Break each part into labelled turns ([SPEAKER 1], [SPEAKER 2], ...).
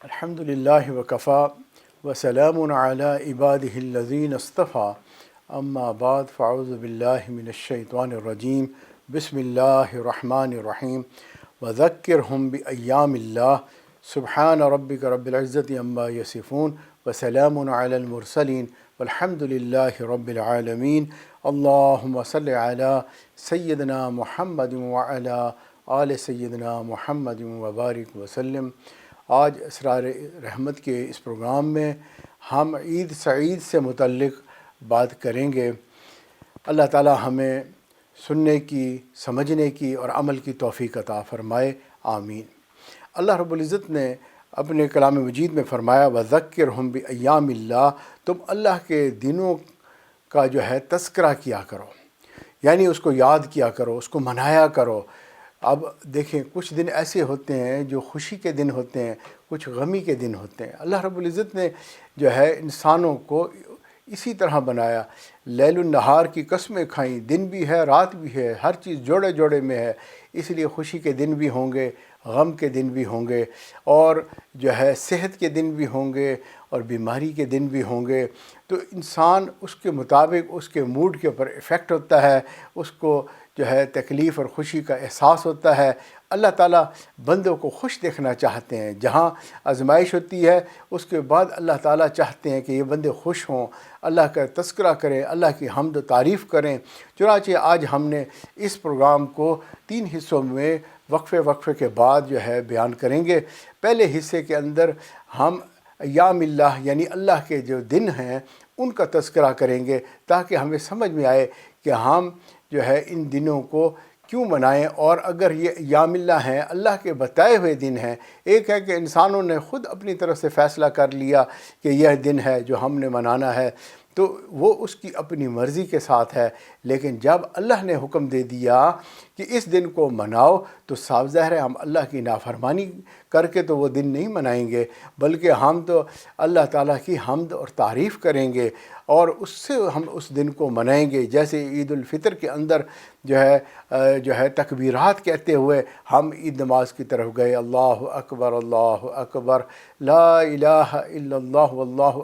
[SPEAKER 1] الحمدللہ وکفا وسلام علی عبادہ الذین اصطفیٰ اما بعد فاعوذ باللہ من الشیطان الرجیم بسم اللہ الرحمن الرحیم وذکرہم بایام اللہ سبحان ربک رب العزت عما یصفون وسلام علی المرسلین والحمدللہ رب العالمین اللہم صلی علی سیدنا محمد وعلی آل سیدنا محمد وبارک وسلم۔ آج اسرار رحمت کے اس پروگرام میں ہم عید سعید سے متعلق بات کریں گے۔ اللہ تعالی ہمیں سننے کی، سمجھنے کی اور عمل کی توفیق عطا فرمائے، آمین۔ اللہ رب العزت نے اپنے کلام مجید میں فرمایا وَذَكِّرْهُمْ بِأَيَّامِ اللَّهِ، تم اللہ کے دنوں کا جو ہے تذکرہ کیا کرو، یعنی اس کو یاد کیا کرو، اس کو منایا کرو۔ اب دیکھیں کچھ دن ایسے ہوتے ہیں جو خوشی کے دن ہوتے ہیں، کچھ غمی کے دن ہوتے ہیں۔ اللہ رب العزت نے جو ہے انسانوں کو اسی طرح بنایا، لیل النہار کی قسمیں کھائیں، دن بھی ہے رات بھی ہے، ہر چیز جوڑے جوڑے میں ہے، اس لیے خوشی کے دن بھی ہوں گے، غم کے دن بھی ہوں گے، اور جو ہے صحت کے دن بھی ہوں گے اور بیماری کے دن بھی ہوں گے۔ تو انسان اس کے مطابق اس کے موڈ کے اوپر افیکٹ ہوتا ہے، اس کو جو ہے تکلیف اور خوشی کا احساس ہوتا ہے۔ اللہ تعالیٰ بندوں کو خوش دیکھنا چاہتے ہیں، جہاں آزمائش ہوتی ہے اس کے بعد اللہ تعالیٰ چاہتے ہیں کہ یہ بندے خوش ہوں، اللہ کا تذکرہ کریں، اللہ کی حمد و تعریف کریں۔ چنانچہ آج ہم نے اس پروگرام کو 3 حصوں میں وقفے کے بعد جو ہے بیان کریں گے۔ پہلے حصے کے اندر ہم ایام اللہ یعنی اللہ کے جو دن ہیں ان کا تذکرہ کریں گے، تاکہ ہمیں سمجھ میں آئے کہ ہم جو ہے ان دنوں کو کیوں منائیں، اور اگر یہ ایام اللہ ہیں، اللہ کے بتائے ہوئے دن ہیں۔ ایک ہے کہ انسانوں نے خود اپنی طرف سے فیصلہ کر لیا کہ یہ دن ہے جو ہم نے منانا ہے، تو وہ اس کی اپنی مرضی کے ساتھ ہے، لیکن جب اللہ نے حکم دے دیا کہ اس دن کو مناؤ تو صاف ظاہر ہے ہم اللہ کی نافرمانی کر کے تو وہ دن نہیں منائیں گے، بلکہ ہم تو اللہ تعالیٰ کی حمد اور تعریف کریں گے اور اس سے ہم اس دن کو منائیں گے۔ جیسے عید الفطر کے اندر جو ہے تکبیرات کہتے ہوئے ہم عید نماز کی طرف گئے، اللہ اکبر لا الہ الا اللہ واللہ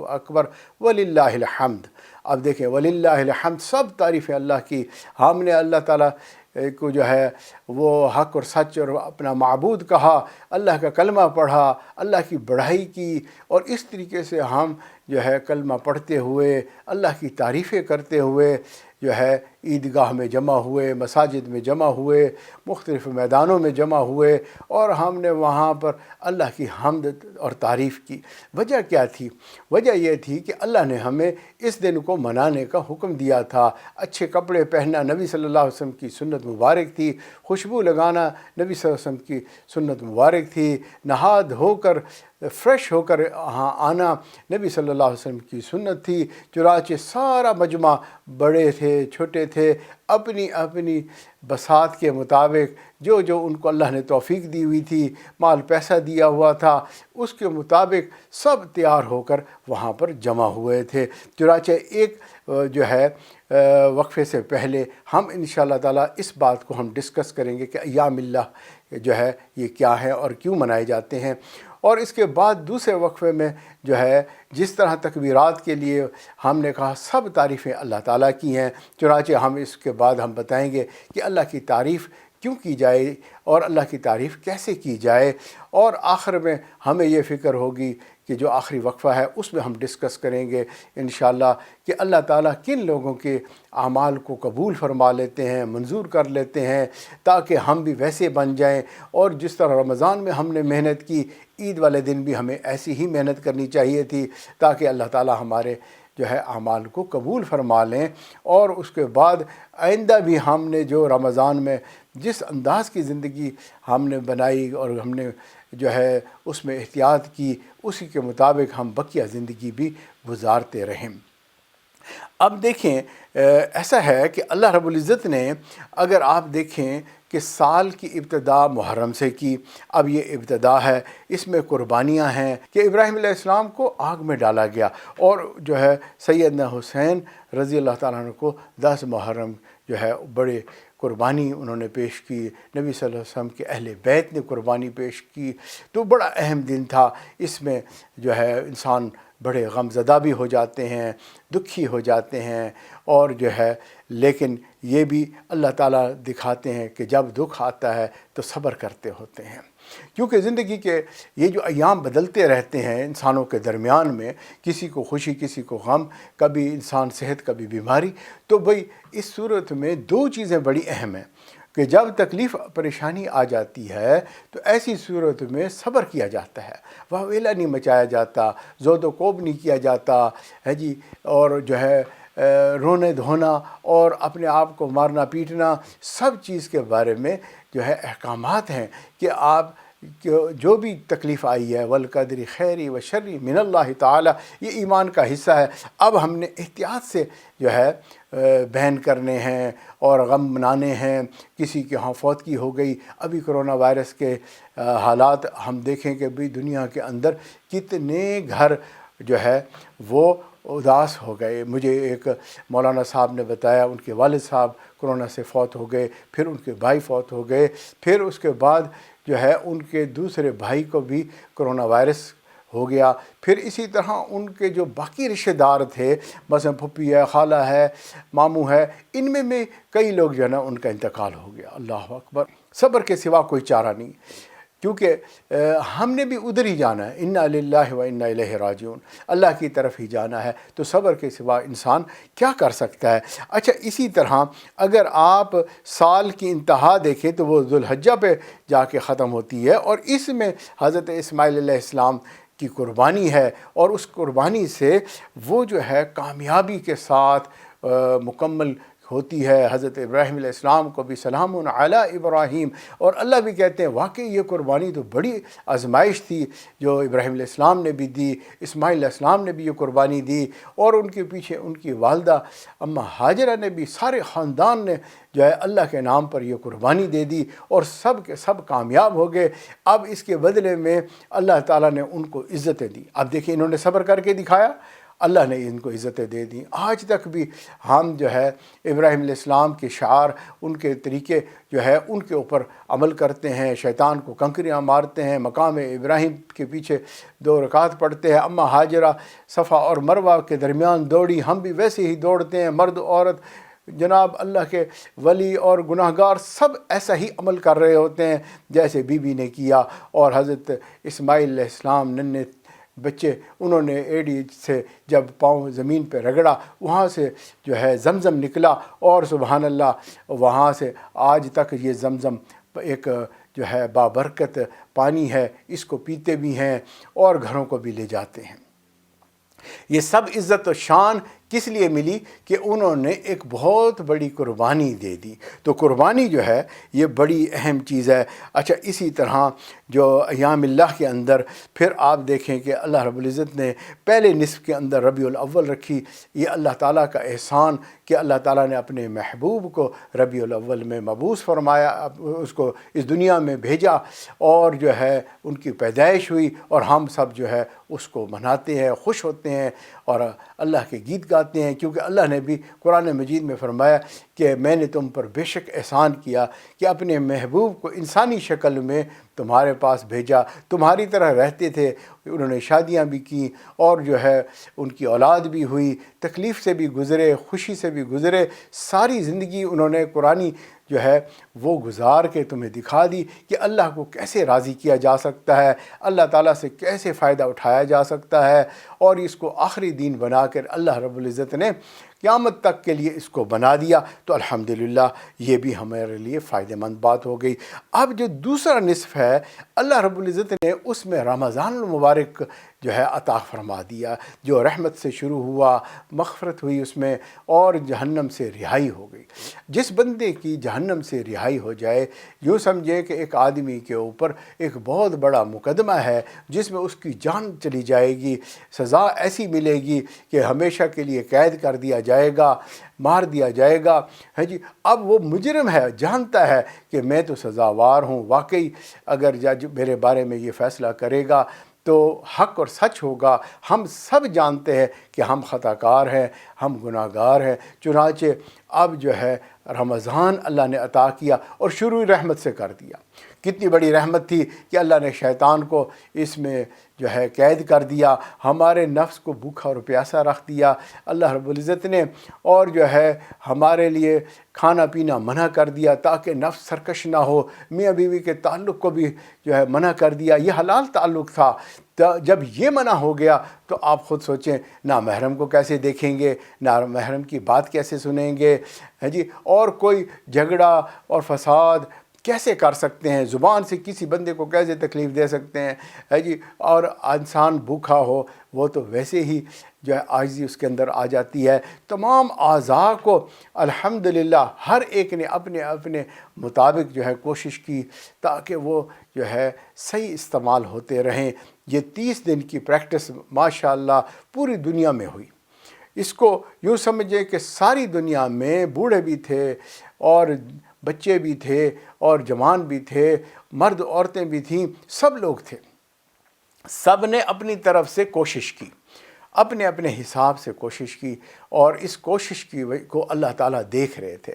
[SPEAKER 1] اکبر وللہ الحمد۔ اب دیکھیں وللہ الحمد، سب تعریفیں اللہ کی۔ ہم نے اللہ تعالیٰ کو جو ہے وہ حق اور سچ اور اپنا معبود کہا، اللہ کا کلمہ پڑھا، اللہ کی بڑائی کی، اور اس طریقے سے ہم جو ہے کلمہ پڑھتے ہوئے، اللہ کی تعریفیں کرتے ہوئے جو ہے عیدگاہ میں جمع ہوئے، مساجد میں جمع ہوئے، مختلف میدانوں میں جمع ہوئے، اور ہم نے وہاں پر اللہ کی حمد اور تعریف کی۔ وجہ کیا تھی؟ وجہ یہ تھی کہ اللہ نے ہمیں اس دن کو منانے کا حکم دیا تھا۔ اچھے کپڑے پہننا نبی صلی اللہ علیہ وسلم کی سنت مبارک تھی، خوشبو لگانا نبی صلی اللہ علیہ وسلم کی سنت مبارک تھی، نہا دھو کر فریش ہو کر آنا نبی صلی اللہ علیہ وسلم کی سنت تھی۔ چنانچہ سارا مجمع، بڑے تھے چھوٹے تھے، اپنی اپنی بساط کے مطابق جو ان کو اللہ نے توفیق دی ہوئی تھی، مال پیسہ دیا ہوا تھا، اس کے مطابق سب تیار ہو کر وہاں پر جمع ہوئے تھے۔ چنانچہ ایک جو ہے وقفے سے پہلے ہم انشاءاللہ تعالیٰ اس بات کو ہم ڈسکس کریں گے کہ ایام اللہ جو ہے یہ کیا ہے اور کیوں منائے جاتے ہیں، اور اس کے بعد دوسرے وقفے میں جو ہے جس طرح تکبیرات کے لیے ہم نے کہا سب تعریفیں اللہ تعالیٰ کی ہیں، چنانچہ ہم اس کے بعد ہم بتائیں گے کہ اللہ کی تعریف کیوں کی جائے اور اللہ کی تعریف کیسے کی جائے، اور آخر میں ہمیں یہ فکر ہوگی کہ جو آخری وقفہ ہے اس میں ہم ڈسکس کریں گے انشاءاللہ کہ اللہ تعالیٰ کن لوگوں کے اعمال کو قبول فرما لیتے ہیں، منظور کر لیتے ہیں، تاکہ ہم بھی ویسے بن جائیں، اور جس طرح رمضان میں ہم نے محنت کی، عید والے دن بھی ہمیں ایسی ہی محنت کرنی چاہیے تھی، تاکہ اللہ تعالیٰ ہمارے جو ہے اعمال کو قبول فرما لیں، اور اس کے بعد آئندہ بھی ہم نے جو رمضان میں جس انداز کی زندگی ہم نے بنائی اور ہم نے جو ہے اس میں احتیاط کی، اسی کے مطابق ہم بقیہ زندگی بھی گزارتے رہیں۔ اب دیکھیں ایسا ہے کہ اللہ رب العزت نے، اگر آپ دیکھیں کہ سال کی ابتدا محرم سے کی، اب یہ ابتدا ہے، اس میں قربانیاں ہیں کہ ابراہیم علیہ السلام کو آگ میں ڈالا گیا، اور جو ہے سیدنا حسین رضی اللہ تعالیٰ عنہ کو 10 محرم جو ہے بڑے قربانی انہوں نے پیش کی، نبی صلی اللہ علیہ وسلم کے اہل بیت نے قربانی پیش کی، تو بڑا اہم دن تھا۔ اس میں جو ہے انسان بڑے غم زدہ بھی ہو جاتے ہیں، دکھی ہو جاتے ہیں، اور جو ہے لیکن یہ بھی اللہ تعالیٰ دکھاتے ہیں کہ جب دکھ آتا ہے تو صبر کرتے ہوتے ہیں، کیونکہ زندگی کے یہ جو ایام بدلتے رہتے ہیں انسانوں کے درمیان میں، کسی کو خوشی کسی کو غم، کبھی انسان صحت کبھی بیماری، تو بھئی اس صورت میں دو چیزیں بڑی اہم ہیں کہ جب تکلیف پریشانی آ جاتی ہے تو ایسی صورت میں صبر کیا جاتا ہے، واویلا نہیں مچایا جاتا، زود و کوب نہیں کیا جاتا ہے جی، اور جو ہے رونے دھونا اور اپنے آپ کو مارنا پیٹنا، سب چیز کے بارے میں جو ہے احکامات ہیں کہ آپ جو بھی تکلیف آئی ہے والقدر خیری و شری من اللہ تعالی، یہ ایمان کا حصہ ہے۔ اب ہم نے احتیاط سے جو ہے بیان کرنے ہیں اور غم منانے ہیں۔ کسی کے ہاں فوتگی ہو گئی، ابھی کرونا وائرس کے حالات ہم دیکھیں کہ بھی دنیا کے اندر کتنے گھر جو ہے وہ اداس ہو گئے۔ مجھے ایک مولانا صاحب نے بتایا ان کے والد صاحب کرونا سے فوت ہو گئے، پھر ان کے بھائی فوت ہو گئے، پھر اس کے بعد جو ہے ان کے دوسرے بھائی کو بھی کرونا وائرس ہو گیا، پھر اسی طرح ان کے جو باقی رشتہ دار تھے، مثلا پھپھی ہے، خالہ ہے، ماموں ہے، ان میں کئی لوگ جو ہے نا ان کا انتقال ہو گیا۔ اللہ اکبر! صبر کے سوا کوئی چارہ نہیں، کیونکہ ہم نے بھی ادھر ہی جانا ہے، انا للہ و انا الیہ راجعون، اللہ کی طرف ہی جانا ہے، تو صبر کے سوا انسان کیا کر سکتا ہے؟ اچھا، اسی طرح اگر آپ سال کی انتہا دیکھیں تو وہ ذوالحجہ پہ جا کے ختم ہوتی ہے، اور اس میں حضرت اسماعیل علیہ السلام کی قربانی ہے، اور اس قربانی سے وہ جو ہے کامیابی کے ساتھ مکمل ہوتی ہے۔ حضرت ابراہیم علیہ السلام کو بھی سلام علی ابراہیم، اور اللہ بھی کہتے ہیں واقعی یہ قربانی تو بڑی آزمائش تھی جو ابراہیم علیہ السلام نے بھی دی، اسماعیل علیہ السلام نے بھی یہ قربانی دی، اور ان کے پیچھے ان کی والدہ اماں ہاجرہ نے بھی، سارے خاندان نے جو ہے اللہ کے نام پر یہ قربانی دے دی، اور سب کے سب کامیاب ہو گئے۔ اب اس کے بدلے میں اللہ تعالیٰ نے ان کو عزتیں دی۔ اب دیکھیں انہوں نے صبر کر کے دکھایا، اللہ نے ان کو عزتیں دے دیں۔ آج تک بھی ہم جو ہے ابراہیم علیہ السلام کے شعار، ان کے طریقے جو ہے ان کے اوپر عمل کرتے ہیں، شیطان کو کنکریاں مارتے ہیں، مقام ابراہیم کے پیچھے 2 رکعت پڑھتے ہیں، اماں ہاجرہ صفا اور مروہ کے درمیان دوڑی، ہم بھی ویسے ہی دوڑتے ہیں، مرد عورت جناب اللہ کے ولی اور گناہ گار سب ایسا ہی عمل کر رہے ہوتے ہیں جیسے بی بی نے کیا۔ اور حضرت اسماعیل علیہ السلام ننھے بچے، انہوں نے ایڑی سے جب پاؤں زمین پہ رگڑا، وہاں سے جو ہے زمزم نکلا، اور سبحان اللہ وہاں سے آج تک یہ زمزم ایک جو ہے بابرکت پانی ہے، اس کو پیتے بھی ہیں اور گھروں کو بھی لے جاتے ہیں۔ یہ سب عزت و شان کس لیے ملی؟ کہ انہوں نے ایک بہت بڑی قربانی دے دی۔ تو قربانی جو ہے یہ بڑی اہم چیز ہے۔ اچھا، اسی طرح جو ایام اللہ کے اندر پھر آپ دیکھیں کہ اللہ رب العزت نے پہلے نصف کے اندر ربیع الاول رکھی، یہ اللہ تعالیٰ کا احسان کہ اللہ تعالیٰ نے اپنے محبوب کو ربیع الاول میں مبعوث فرمایا، اس کو اس دنیا میں بھیجا، اور جو ہے ان کی پیدائش ہوئی، اور ہم سب جو ہے اس کو مناتے ہیں، خوش ہوتے ہیں اور اللہ کے گیت گاتے ہیں، کیونکہ اللہ نے بھی قرآن مجید میں فرمایا کہ میں نے تم پر بے شک احسان کیا کہ اپنے محبوب کو انسانی شکل میں تمہارے پاس بھیجا، تمہاری طرح رہتے تھے، انہوں نے شادیاں بھی کیں، اور جو ہے ان کی اولاد بھی ہوئی، تکلیف سے بھی گزرے، خوشی سے بھی گزرے، ساری زندگی انہوں نے قرآنی جو ہے وہ گزار کے تمہیں دکھا دی کہ اللہ کو کیسے راضی کیا جا سکتا ہے، اللہ تعالیٰ سے کیسے فائدہ اٹھایا جا سکتا ہے، اور اس کو آخری دین بنا کر اللہ رب العزت نے قیامت تک کے لیے اس کو بنا دیا۔ تو الحمدللہ یہ بھی ہمارے لیے فائدہ مند بات ہو گئی۔ اب جو دوسرا نصف ہے، اللہ رب العزت نے اس میں رمضان المبارک جو ہے عطا فرما دیا، جو رحمت سے شروع ہوا، مغفرت ہوئی اس میں، اور جہنم سے رہائی ہو گئی۔ جس بندے کی جہنم سے رہائی ہو جائے، یوں سمجھے کہ ایک آدمی کے اوپر ایک بہت بڑا مقدمہ ہے جس میں اس کی جان چلی جائے گی، سزا ایسی ملے گی کہ ہمیشہ کے لیے قید کر دیا جائے گا، مار دیا جائے گا، ہے جی۔ اب وہ مجرم ہے، جانتا ہے کہ میں تو سزاوار ہوں، واقعی اگر جج میرے بارے میں یہ فیصلہ کرے گا تو حق اور سچ ہوگا۔ ہم سب جانتے ہیں کہ ہم خطا کار ہیں، ہم گناہ گار ہیں، چنانچہ اب جو ہے رمضان اللہ نے عطا کیا اور شروع رحمت سے کر دیا۔ کتنی بڑی رحمت تھی کہ اللہ نے شیطان کو اس میں جو ہے قید کر دیا، ہمارے نفس کو بھوکا اور پیاسا رکھ دیا اللہ رب العزت نے، اور جو ہے ہمارے لیے کھانا پینا منع کر دیا تاکہ نفس سرکش نہ ہو، میاں بیوی کے تعلق کو بھی جو ہے منع کر دیا، یہ حلال تعلق تھا۔ جب یہ منع ہو گیا تو آپ خود سوچیں نامحرم کو کیسے دیکھیں گے، نامحرم کی بات کیسے سنیں گے، ہے جی، اور کوئی جھگڑا اور فساد کیسے کر سکتے ہیں، زبان سے کسی بندے کو کیسے تکلیف دے سکتے ہیں، ہے جی، اور انسان بھوکا ہو وہ تو ویسے ہی جو ہے عاجزی اس کے اندر آ جاتی ہے۔ تمام اعضاء کو الحمدللہ ہر ایک نے اپنے اپنے مطابق جو ہے کوشش کی تاکہ وہ جو ہے صحیح استعمال ہوتے رہیں۔ یہ 30 دن کی پریکٹس ماشاءاللہ پوری دنیا میں ہوئی۔ اس کو یوں سمجھیں کہ ساری دنیا میں بوڑھے بھی تھے اور بچے بھی تھے اور جوان بھی تھے، مرد عورتیں بھی تھیں، سب لوگ تھے، سب نے اپنی طرف سے کوشش کی، اپنے اپنے حساب سے کوشش کی، اور اس کوشش کو اللہ تعالیٰ دیکھ رہے تھے۔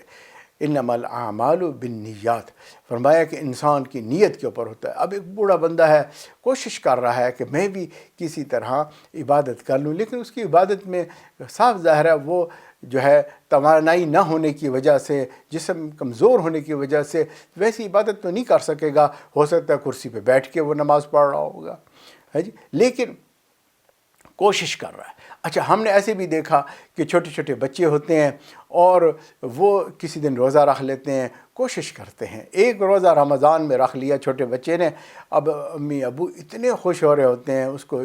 [SPEAKER 1] انما الاعمال بالنیات، فرمایا کہ انسان کی نیت کے اوپر ہوتا ہے۔ اب ایک بوڑھا بندہ ہے، کوشش کر رہا ہے کہ میں بھی کسی طرح عبادت کر لوں، لیکن اس کی عبادت میں صاف ظاہر ہے وہ جو ہے توانائی نہ ہونے کی وجہ سے، جسم کمزور ہونے کی وجہ سے ویسی عبادت تو نہیں کر سکے گا، ہو سکتا ہے کرسی پہ بیٹھ کے وہ نماز پڑھ رہا ہوگا، ہے جی، لیکن کوشش کر رہا ہے۔ اچھا، ہم نے ایسے بھی دیکھا کہ چھوٹے چھوٹے بچے ہوتے ہیں اور وہ کسی دن روزہ رکھ لیتے ہیں، کوشش کرتے ہیں، ایک روزہ رمضان میں رکھ لیا چھوٹے بچے نے، اب امی ابو اتنے خوش ہو رہے ہوتے ہیں، اس کو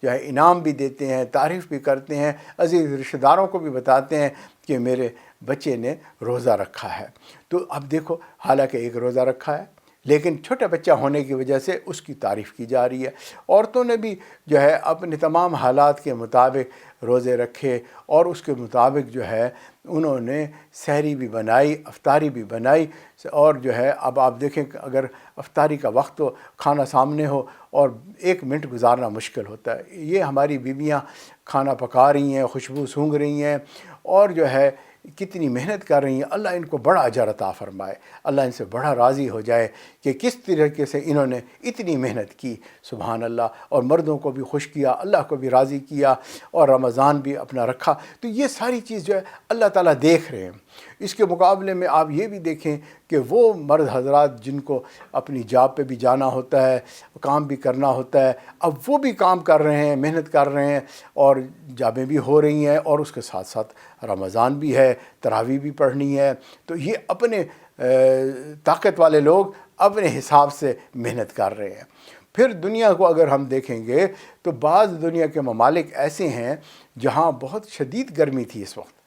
[SPEAKER 1] جو ہے انعام بھی دیتے ہیں، تعریف بھی کرتے ہیں، عزیز رشتہ داروں کو بھی بتاتے ہیں کہ میرے بچے نے روزہ رکھا ہے۔ تو اب دیکھو، حالانکہ ایک روزہ رکھا ہے لیکن چھوٹا بچہ ہونے کی وجہ سے اس کی تعریف کی جا رہی ہے۔ عورتوں نے بھی جو ہے اپنے تمام حالات کے مطابق روزے رکھے اور اس کے مطابق جو ہے انہوں نے سحری بھی بنائی، افطاری بھی بنائی، اور جو ہے اب آپ دیکھیں کہ اگر افطاری کا وقت ہو، کھانا سامنے ہو اور 1 منٹ گزارنا مشکل ہوتا ہے۔ یہ ہماری بیویاں کھانا پکا رہی ہیں، خوشبو سونگھ رہی ہیں اور جو ہے کتنی محنت کر رہی ہیں، اللہ ان کو بڑا اجر عطا فرمائے، اللہ ان سے بڑا راضی ہو جائے کہ کس طریقے سے انہوں نے اتنی محنت کی، سبحان اللہ، اور مردوں کو بھی خوش کیا، اللہ کو بھی راضی کیا، اور رمضان بھی اپنا رکھا۔ تو یہ ساری چیز جو ہے اللہ تعالیٰ دیکھ رہے ہیں۔ اس کے مقابلے میں آپ یہ بھی دیکھیں کہ وہ مرد حضرات جن کو اپنی جاب پہ بھی جانا ہوتا ہے، کام بھی کرنا ہوتا ہے، اب وہ بھی کام کر رہے ہیں، محنت کر رہے ہیں، اور جابیں بھی ہو رہی ہیں، اور اس کے ساتھ ساتھ رمضان بھی ہے، تراویح بھی پڑھنی ہے۔ تو یہ اپنے طاقت والے لوگ اپنے حساب سے محنت کر رہے ہیں۔ پھر دنیا کو اگر ہم دیکھیں گے تو بعض دنیا کے ممالک ایسے ہیں جہاں بہت شدید گرمی تھی اس وقت،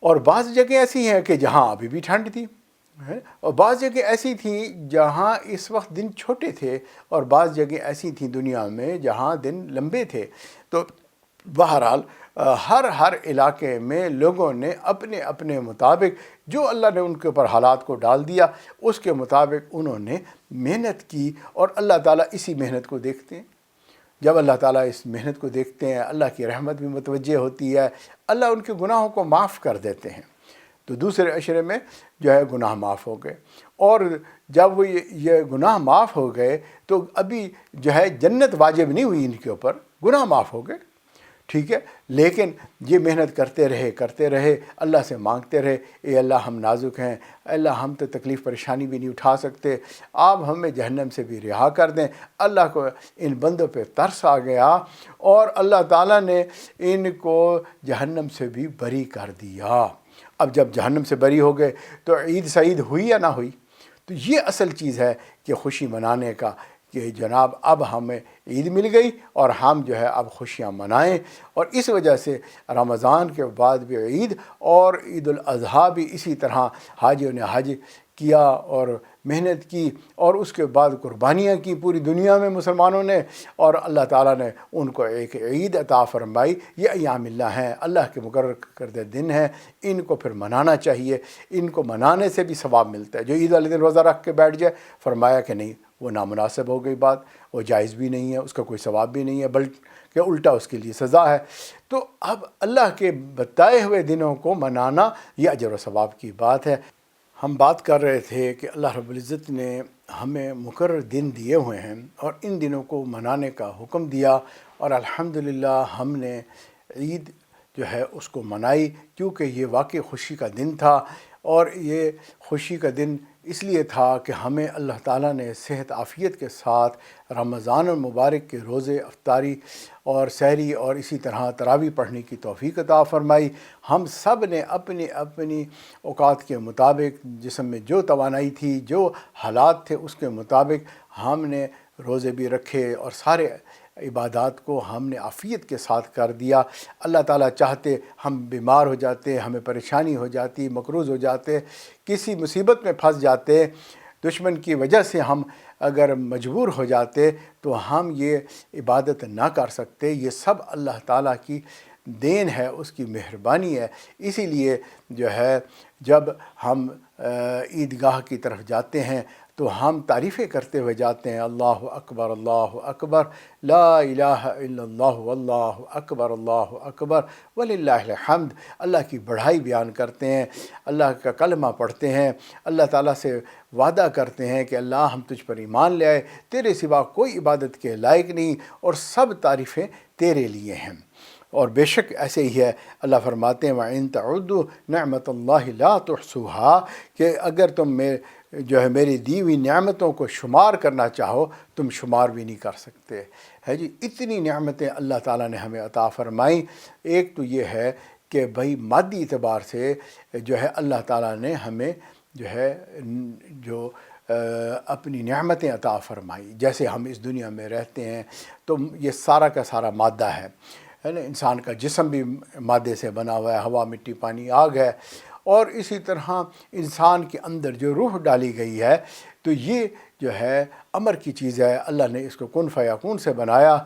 [SPEAKER 1] اور بعض جگہ ایسی ہیں کہ جہاں ابھی بھی ٹھنڈ تھی، اور بعض جگہ ایسی تھیں جہاں اس وقت دن چھوٹے تھے، اور بعض جگہ ایسی تھیں دنیا میں جہاں دن لمبے تھے۔ تو بہرحال ہر علاقے میں لوگوں نے اپنے اپنے مطابق جو اللہ نے ان کے اوپر حالات کو ڈال دیا اس کے مطابق انہوں نے محنت کی، اور اللہ تعالیٰ اسی محنت کو دیکھتے ہیں۔ جب اللہ تعالیٰ اس محنت کو دیکھتے ہیں، اللہ کی رحمت بھی متوجہ ہوتی ہے، اللہ ان کے گناہوں کو معاف کر دیتے ہیں۔ تو دوسرے عشرے میں جو ہے گناہ معاف ہو گئے، اور جب وہ یہ گناہ معاف ہو گئے تو ابھی جو ہے جنت واجب نہیں ہوئی ان کے اوپر، گناہ معاف ہو گئے، ٹھیک ہے، لیکن یہ محنت کرتے رہے، اللہ سے مانگتے رہے، اے اللہ ہم نازک ہیں، اللہ ہم تو تکلیف پریشانی بھی نہیں اٹھا سکتے، آپ ہمیں جہنم سے بھی رہا کر دیں۔ اللہ کو ان بندوں پہ ترس آ گیا اور اللہ تعالیٰ نے ان کو جہنم سے بھی بری کر دیا۔ اب جب جہنم سے بری ہو گئے تو عید سعید ہوئی یا نہ ہوئی؟ تو یہ اصل چیز ہے کہ خوشی منانے کا، کہ جناب اب ہمیں عید مل گئی اور ہم جو ہے اب خوشیاں منائیں، اور اس وجہ سے رمضان کے بعد بھی عید، اور عید الاضحیٰ بھی اسی طرح حاجیوں نے حج کیا اور محنت کی اور اس کے بعد قربانیاں کی پوری دنیا میں مسلمانوں نے، اور اللہ تعالیٰ نے ان کو ایک عید عطا فرمائی۔ یہ ایام اللہ ہیں، اللہ کے مقرر کردہ دن ہیں، ان کو پھر منانا چاہیے۔ ان کو منانے سے بھی ثواب ملتا ہے۔ جو عید والے دن روزہ رکھ کے بیٹھ جائے، فرمایا کہ نہیں، وہ نامناسب ہو گئی بات، وہ جائز بھی نہیں ہے، اس کا کوئی ثواب بھی نہیں ہے، بلکہ الٹا اس کے لیے سزا ہے۔ تو اب اللہ کے بتائے ہوئے دنوں کو منانا یہ اجر و ثواب کی بات ہے۔ ہم بات کر رہے تھے کہ اللہ رب العزت نے ہمیں مقرر دن دیے ہوئے ہیں اور ان دنوں کو منانے کا حکم دیا، اور الحمدللہ ہم نے عید جو ہے اس کو منائی، کیونکہ یہ واقعی خوشی کا دن تھا۔ اور یہ خوشی کا دن اس لیے تھا کہ ہمیں اللہ تعالیٰ نے صحت عافیت کے ساتھ رمضان المبارک کے روزے، افطاری اور سحری اور اسی طرح تراویح پڑھنے کی توفیق عطا فرمائی۔ ہم سب نے اپنی اپنی اوقات کے مطابق، جسم میں جو توانائی تھی، جو حالات تھے، اس کے مطابق ہم نے روزے بھی رکھے اور سارے عبادات کو ہم نے عافیت کے ساتھ کر دیا۔ اللہ تعالیٰ چاہتے ہم بیمار ہو جاتے، ہمیں پریشانی ہو جاتی، مقروض ہو جاتے، کسی مصیبت میں پھنس جاتے، دشمن کی وجہ سے ہم اگر مجبور ہو جاتے تو ہم یہ عبادت نہ کر سکتے۔ یہ سب اللہ تعالیٰ کی دین ہے، اس کی مہربانی ہے۔ اسی لیے جو ہے جب ہم عیدگاہ کی طرف جاتے ہیں تو ہم تعریفیں کرتے ہوئے جاتے ہیں، اللہ اکبر، اللہ اکبر، لا الہ الا اللہ، واللہ اکبر، اللہ اکبر، وللہ الحمد۔ اللہ کی بڑائی بیان کرتے ہیں، اللہ کا کلمہ پڑھتے ہیں، اللہ تعالیٰ سے وعدہ کرتے ہیں کہ اللہ ہم تجھ پر ایمان لے آئے، تیرے سوا کوئی عبادت کے لائق نہیں، اور سب تعریفیں تیرے لیے ہیں۔ اور بے شک ایسے ہی ہے، اللہ فرماتے ہیں وَإِن تَعُدُّوا نِعْمَةَ اللَّهِ لَا تُحْصُوهَا، کہ اگر تم جو ہے میری دی ہوئی نعمتوں کو شمار کرنا چاہو، تم شمار بھی نہیں کر سکتے۔ ہے جی، اتنی نعمتیں اللہ تعالیٰ نے ہمیں عطا فرمائیں۔ ایک تو یہ ہے کہ بھائی مادی اعتبار سے جو ہے اللہ تعالیٰ نے ہمیں جو ہے جو اپنی نعمتیں عطا فرمائی، جیسے ہم اس دنیا میں رہتے ہیں تو یہ سارا کا سارا مادہ ہے نا، انسان کا جسم بھی مادے سے بنا ہوا ہے، ہوا، مٹی، پانی، آگ ہے، اور اسی طرح انسان کے اندر جو روح ڈالی گئی ہے تو یہ جو ہے امر کی چیز ہے۔ اللہ نے اس کو کن فیکون سے بنایا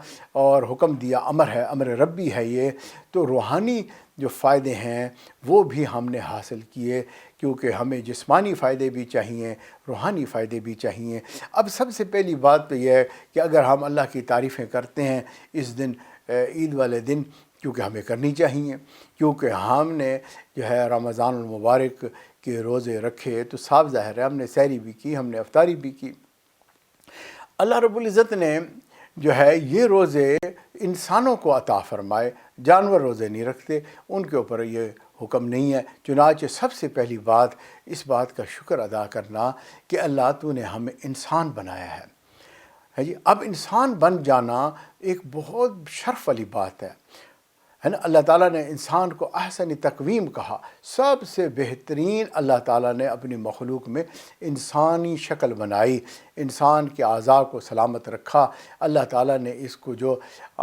[SPEAKER 1] اور حکم دیا، امر ہے، امر ربی ہے یہ۔ تو روحانی جو فائدے ہیں وہ بھی ہم نے حاصل کیے، کیونکہ ہمیں جسمانی فائدے بھی چاہیے، روحانی فائدے بھی چاہیے۔ اب سب سے پہلی بات تو یہ ہے کہ اگر ہم اللہ کی تعریفیں کرتے ہیں اس دن، عید والے دن، کیونکہ ہمیں کرنی چاہیے، کیونکہ ہم نے جو ہے رمضان المبارک کے روزے رکھے، تو صاف ظاہر ہے ہم نے سحری بھی کی، ہم نے افطاری بھی کی۔ اللہ رب العزت نے جو ہے یہ روزے انسانوں کو عطا فرمائے، جانور روزے نہیں رکھتے، ان کے اوپر یہ حکم نہیں ہے۔ چنانچہ سب سے پہلی بات اس بات کا شکر ادا کرنا کہ اللہ تو نے ہمیں انسان بنایا ہے جی۔ اب انسان بن جانا ایک بہت شرف والی بات ہے نا۔ اللہ تعالیٰ نے انسان کو احسن تقویم کہا، سب سے بہترین اللہ تعالیٰ نے اپنی مخلوق میں انسانی شکل بنائی، انسان کے اعضاء کو سلامت رکھا۔ اللہ تعالیٰ نے اس کو جو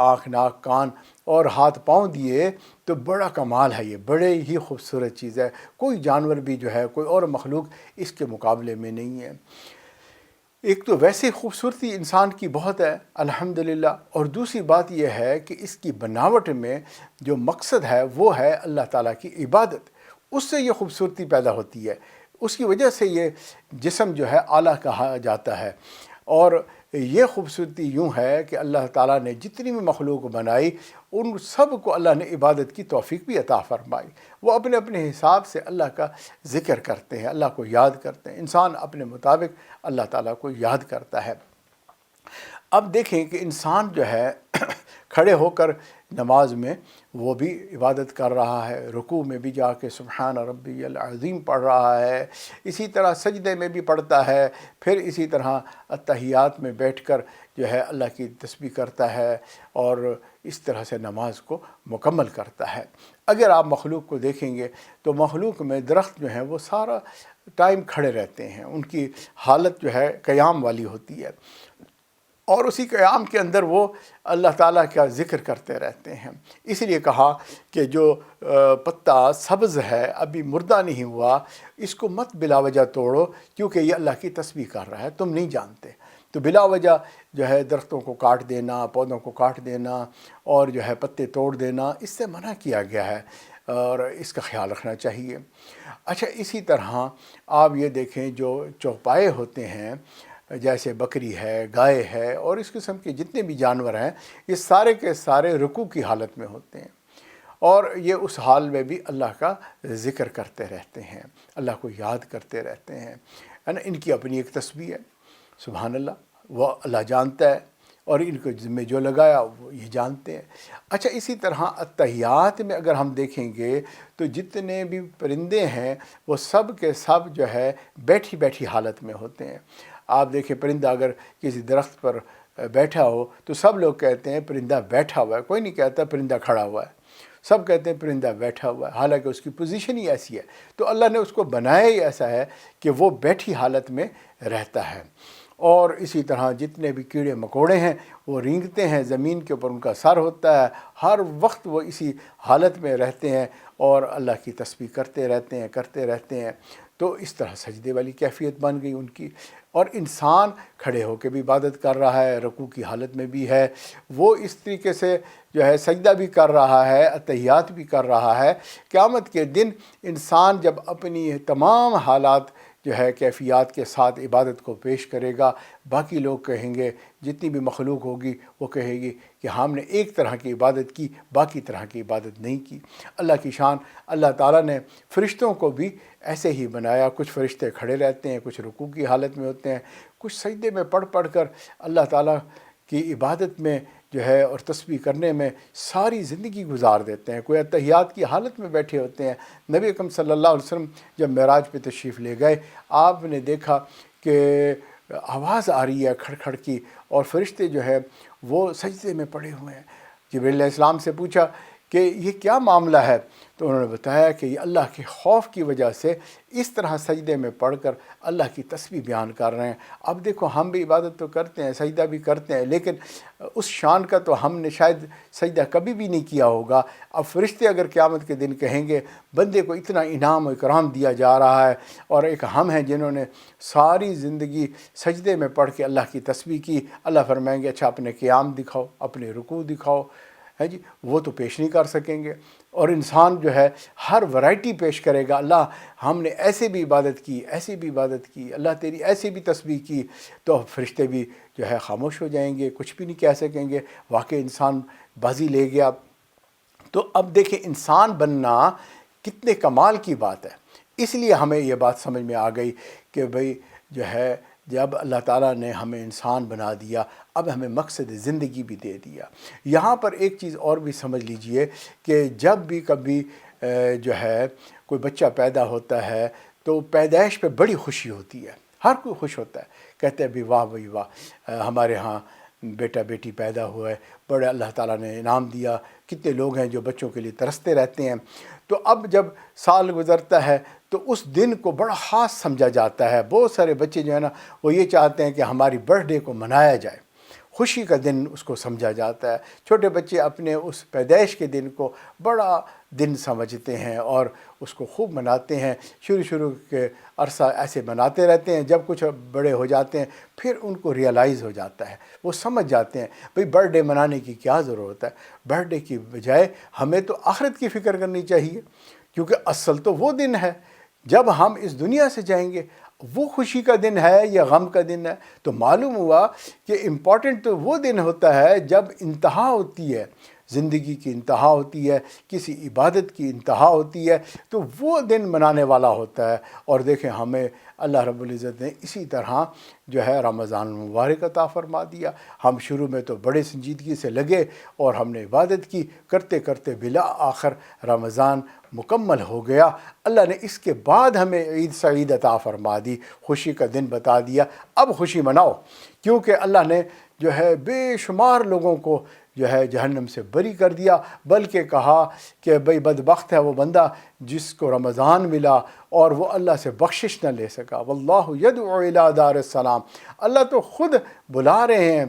[SPEAKER 1] آنکھ، ناک، کان اور ہاتھ پاؤں دیے تو بڑا کمال ہے، یہ بڑے ہی خوبصورت چیز ہے۔ کوئی جانور بھی جو ہے، کوئی اور مخلوق اس کے مقابلے میں نہیں ہے۔ ایک تو ویسے خوبصورتی انسان کی بہت ہے الحمدللہ، اور دوسری بات یہ ہے کہ اس کی بناوٹ میں جو مقصد ہے وہ ہے اللہ تعالیٰ کی عبادت، اس سے یہ خوبصورتی پیدا ہوتی ہے، اس کی وجہ سے یہ جسم جو ہے اعلیٰ کہا جاتا ہے۔ اور یہ خوبصورتی یوں ہے کہ اللہ تعالیٰ نے جتنی بھی مخلوق بنائی ان سب کو اللہ نے عبادت کی توفیق بھی عطا فرمائی۔ وہ اپنے اپنے حساب سے اللہ کا ذکر کرتے ہیں، اللہ کو یاد کرتے ہیں۔ انسان اپنے مطابق اللہ تعالیٰ کو یاد کرتا ہے۔ اب دیکھیں کہ انسان جو ہے کھڑے ہو کر نماز میں وہ بھی عبادت کر رہا ہے، رکوع میں بھی جا کے سبحان ربی العظیم پڑھ رہا ہے، اسی طرح سجدے میں بھی پڑھتا ہے، پھر اسی طرح اتحیات میں بیٹھ کر جو ہے اللہ کی تسبیح کرتا ہے، اور اس طرح سے نماز کو مکمل کرتا ہے۔ اگر آپ مخلوق کو دیکھیں گے تو مخلوق میں درخت جو ہیں وہ سارا ٹائم کھڑے رہتے ہیں، ان کی حالت جو ہے قیام والی ہوتی ہے، اور اسی قیام کے اندر وہ اللہ تعالیٰ کا ذکر کرتے رہتے ہیں۔ اس لیے کہا کہ جو پتا سبز ہے ابھی مردہ نہیں ہوا، اس کو مت بلا وجہ توڑو، کیونکہ یہ اللہ کی تسبیح کر رہا ہے، تم نہیں جانتے۔ تو بلا وجہ جو ہے درختوں کو کاٹ دینا، پودوں کو کاٹ دینا اور جو ہے پتے توڑ دینا، اس سے منع کیا گیا ہے اور اس کا خیال رکھنا چاہیے۔ اچھا، اسی طرح آپ یہ دیکھیں جو چوپائے ہوتے ہیں، جیسے بکری ہے، گائے ہے اور اس قسم کے جتنے بھی جانور ہیں، یہ سارے کے سارے رکوع کی حالت میں ہوتے ہیں، اور یہ اس حال میں بھی اللہ کا ذکر کرتے رہتے ہیں، اللہ کو یاد کرتے رہتے ہیں، ہے نا۔ ان کی اپنی ایک تسبیح ہے، سبحان اللہ، وہ اللہ جانتا ہے اور ان کو ذمہ جو لگایا وہ یہ جانتے ہیں۔ اچھا، اسی طرح اتحیات میں اگر ہم دیکھیں گے تو جتنے بھی پرندے ہیں وہ سب کے سب جو ہے بیٹھی بیٹھی حالت میں ہوتے ہیں۔ آپ دیکھیں پرندہ اگر کسی درخت پر بیٹھا ہو تو سب لوگ کہتے ہیں پرندہ بیٹھا ہوا ہے، کوئی نہیں کہتا پرندہ کھڑا ہوا ہے، سب کہتے ہیں پرندہ بیٹھا ہوا ہے، حالانکہ اس کی پوزیشن ہی ایسی ہے۔ تو اللہ نے اس کو بنایا ہی ایسا ہے کہ وہ بیٹھی حالت میں رہتا ہے۔ اور اسی طرح جتنے بھی کیڑے مکوڑے ہیں وہ رینگتے ہیں، زمین کے اوپر ان کا سر ہوتا ہے، ہر وقت وہ اسی حالت میں رہتے ہیں اور اللہ کی تسبیح کرتے رہتے ہیں۔ تو اس طرح سجدے والی کیفیت بن گئی ان کی۔ اور انسان کھڑے ہو کے بھی عبادت کر رہا ہے، رکوع کی حالت میں بھی ہے، وہ اس طریقے سے جو ہے سجدہ بھی کر رہا ہے، اتحیات بھی کر رہا ہے۔ قیامت کے دن انسان جب اپنی تمام حالات جو ہے کیفیات کے ساتھ عبادت کو پیش کرے گا، باقی لوگ کہیں گے، جتنی بھی مخلوق ہوگی وہ کہے گی کہ ہم نے ایک طرح کی عبادت کی، باقی طرح کی عبادت نہیں کی۔ اللہ کی شان، اللہ تعالیٰ نے فرشتوں کو بھی ایسے ہی بنایا، کچھ فرشتے کھڑے رہتے ہیں، کچھ رکوع کی حالت میں ہوتے ہیں، کچھ سجدے میں پڑھ کر اللہ تعالیٰ کی عبادت میں جو ہے اور تسبیح کرنے میں ساری زندگی گزار دیتے ہیں، کوئی اتحیات کی حالت میں بیٹھے ہوتے ہیں۔ نبی اکرم صلی اللہ علیہ وسلم جب معراج پہ تشریف لے گئے، آپ نے دیکھا کہ آواز آ رہی ہے کھڑ کھڑ کی، اور فرشتے جو ہے وہ سجدے میں پڑے ہوئے ہیں۔ جبرائیل علیہ السلام سے پوچھا کہ یہ کیا معاملہ ہے؟ تو انہوں نے بتایا کہ یہ اللہ کے خوف کی وجہ سے اس طرح سجدے میں پڑھ کر اللہ کی تسبیح بیان کر رہے ہیں۔ اب دیکھو، ہم بھی عبادت تو کرتے ہیں، سجدہ بھی کرتے ہیں، لیکن اس شان کا تو ہم نے شاید سجدہ کبھی بھی نہیں کیا ہوگا۔ اب فرشتے اگر قیامت کے دن کہیں گے بندے کو اتنا انعام و اکرام دیا جا رہا ہے، اور ایک ہم ہیں جنہوں نے ساری زندگی سجدے میں پڑھ کے اللہ کی تسبیح کی، اللہ فرمائیں گے اچھا اپنے قیام دکھاؤ، اپنے رکوع دکھاؤ، ہے جی، وہ تو پیش نہیں کر سکیں گے۔ اور انسان جو ہے ہر ورائٹی پیش کرے گا، اللہ ہم نے ایسے بھی عبادت کی، ایسی بھی عبادت کی، اللہ تیری ایسی بھی تسبیح کی، تو فرشتے بھی جو ہے خاموش ہو جائیں گے، کچھ بھی نہیں کہہ سکیں گے، واقعی انسان بازی لے گیا۔ تو اب دیکھیں انسان بننا کتنے کمال کی بات ہے۔ اس لیے ہمیں یہ بات سمجھ میں آ گئی کہ بھئی جو ہے جب اللہ تعالیٰ نے ہمیں انسان بنا دیا، اب ہمیں مقصد زندگی بھی دے دیا۔ یہاں پر ایک چیز اور بھی سمجھ لیجئے کہ جب بھی کبھی جو ہے کوئی بچہ پیدا ہوتا ہے تو پیدائش پہ بڑی خوشی ہوتی ہے، ہر کوئی خوش ہوتا ہے، کہتے ہیں بھی واہ بھئی واہ، ہمارے ہاں بیٹا بیٹی پیدا ہوا ہے، بڑے اللہ تعالیٰ نے انعام دیا۔ کتنے لوگ ہیں جو بچوں کے لیے ترستے رہتے ہیں۔ تو اب جب سال گزرتا ہے تو اس دن کو بڑا خاص سمجھا جاتا ہے۔ بہت سارے بچے جو ہے نا وہ یہ چاہتے ہیں کہ ہماری برتھ ڈے کو منایا جائے، خوشی کا دن اس کو سمجھا جاتا ہے۔ چھوٹے بچے اپنے اس پیدائش کے دن کو بڑا دن سمجھتے ہیں اور اس کو خوب مناتے ہیں۔ شروع کے عرصہ ایسے مناتے رہتے ہیں، جب کچھ بڑے ہو جاتے ہیں پھر ان کو ریئلائز ہو جاتا ہے، وہ سمجھ جاتے ہیں بھئی برتھ ڈے منانے کی کیا ضرورت ہے۔ برتھ ڈے کی بجائے ہمیں تو آخرت کی فکر کرنی چاہیے، کیونکہ اصل تو وہ دن ہے جب ہم اس دنیا سے جائیں گے۔ وہ خوشی کا دن ہے یا غم کا دن ہے؟ تو معلوم ہوا کہ امپورٹنٹ تو وہ دن ہوتا ہے جب انتہا ہوتی ہے، زندگی کی انتہا ہوتی ہے، کسی عبادت کی انتہا ہوتی ہے، تو وہ دن منانے والا ہوتا ہے۔ اور دیکھیں ہمیں اللہ رب العزت نے اسی طرح جو ہے رمضان المبارک عطا فرما دیا۔ ہم شروع میں تو بڑے سنجیدگی سے لگے اور ہم نے عبادت کی، کرتے کرتے بلا آخر رمضان مکمل ہو گیا۔ اللہ نے اس کے بعد ہمیں عید سعید عطا فرما دی، خوشی کا دن بتا دیا، اب خوشی مناؤ، کیونکہ اللہ نے جو ہے بے شمار لوگوں کو جو ہے جہنم سے بری کر دیا، بلکہ کہا کہ بھئی بدبخت ہے وہ بندہ جس کو رمضان ملا اور وہ اللہ سے بخشش نہ لے سکا۔ واللہ یدعو الی دار السلام، اللہ تو خود بلا رہے ہیں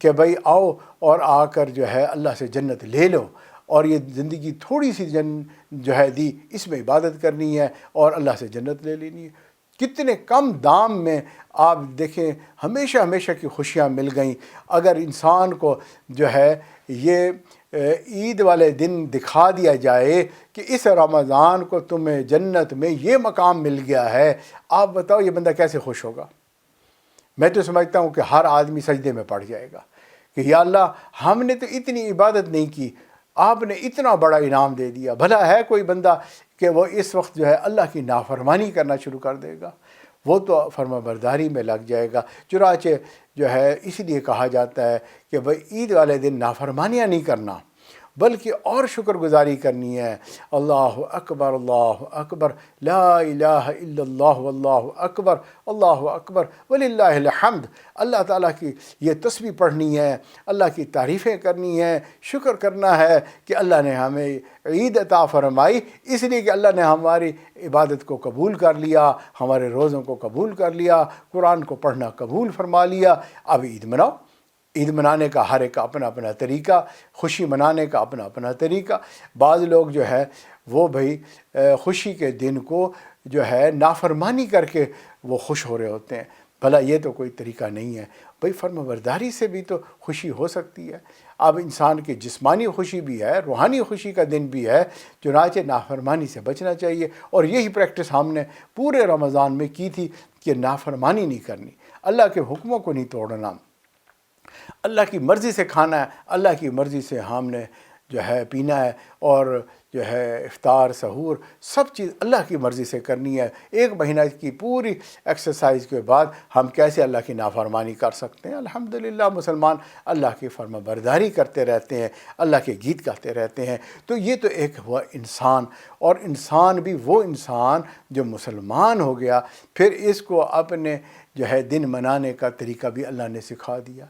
[SPEAKER 1] کہ بھائی آؤ اور آ کر جو ہے اللہ سے جنت لے لو، اور یہ زندگی تھوڑی سی جو ہے دی، اس میں عبادت کرنی ہے اور اللہ سے جنت لے لینی ہے۔ کتنے کم دام میں آپ دیکھیں ہمیشہ ہمیشہ کی خوشیاں مل گئیں۔ اگر انسان کو جو ہے یہ عید والے دن دکھا دیا جائے کہ اس رمضان کو تمہیں جنت میں یہ مقام مل گیا ہے، آپ بتاؤ یہ بندہ کیسے خوش ہوگا؟ میں تو سمجھتا ہوں کہ ہر آدمی سجدے میں پڑ جائے گا کہ یا اللہ، ہم نے تو اتنی عبادت نہیں کی، آپ نے اتنا بڑا انعام دے دیا۔ بھلا ہے کوئی بندہ کہ وہ اس وقت جو ہے اللہ کی نافرمانی کرنا شروع کر دے گا؟ وہ تو فرما برداری میں لگ جائے گا۔ چنانچہ جو ہے اس لیے کہا جاتا ہے کہ بھئی عید والے دن نافرمانیاں نہیں کرنا، بلکہ اور شکر گزاری کرنی ہے۔ اللہ اکبر، اللہ اکبر، لا الہ الا اللہ واللہ اکبر، اللہ اکبر وللہ الحمد۔ اللہ تعالیٰ کی یہ تسبیح پڑھنی ہے، اللہ کی تعریفیں کرنی ہے، شکر کرنا ہے کہ اللہ نے ہمیں عید عطا فرمائی، اس لیے کہ اللہ نے ہماری عبادت کو قبول کر لیا، ہمارے روزوں کو قبول کر لیا، قرآن کو پڑھنا قبول فرما لیا۔ اب عید مناؤ۔ عید منانے کا ہر ایک کا اپنا اپنا طریقہ، خوشی منانے کا اپنا اپنا طریقہ۔ بعض لوگ جو ہے وہ بھئی خوشی کے دن کو جو ہے نافرمانی کر کے وہ خوش ہو رہے ہوتے ہیں۔ بھلا یہ تو کوئی طریقہ نہیں ہے۔ بھئی فرما برداری سے بھی تو خوشی ہو سکتی ہے۔ اب انسان کی جسمانی خوشی بھی ہے، روحانی خوشی کا دن بھی ہے، چنانچہ نافرمانی سے بچنا چاہیے۔ اور یہی پریکٹس ہم نے پورے رمضان میں کی تھی کہ نافرمانی نہیں کرنی، اللہ کے حکموں کو نہیں توڑنا، اللہ کی مرضی سے کھانا ہے، اللہ کی مرضی سے ہم نے جو ہے پینا ہے، اور جو ہے افطار سحور سب چیز اللہ کی مرضی سے کرنی ہے۔ ایک مہینہ کی پوری ایکسرسائز کے بعد ہم کیسے اللہ کی نافرمانی کر سکتے ہیں؟ الحمدللہ مسلمان اللہ کی فرما برداری کرتے رہتے ہیں، اللہ کے گیت گاتے رہتے ہیں۔ تو یہ تو ایک ہوا انسان، اور انسان بھی وہ انسان جو مسلمان ہو گیا، پھر اس کو اپنے جو ہے دن منانے کا طریقہ بھی اللہ نے سکھا دیا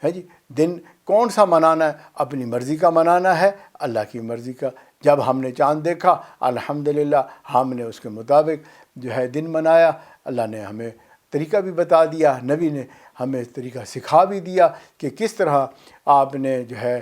[SPEAKER 1] ہے جی۔ دن کون سا منانا ہے؟ اپنی مرضی کا منانا ہے، اللہ کی مرضی کا۔ جب ہم نے چاند دیکھا الحمدللہ ہم نے اس کے مطابق جو ہے دن منایا۔ اللہ نے ہمیں طریقہ بھی بتا دیا، نبی نے ہمیں طریقہ سکھا بھی دیا کہ کس طرح آپ نے جو ہے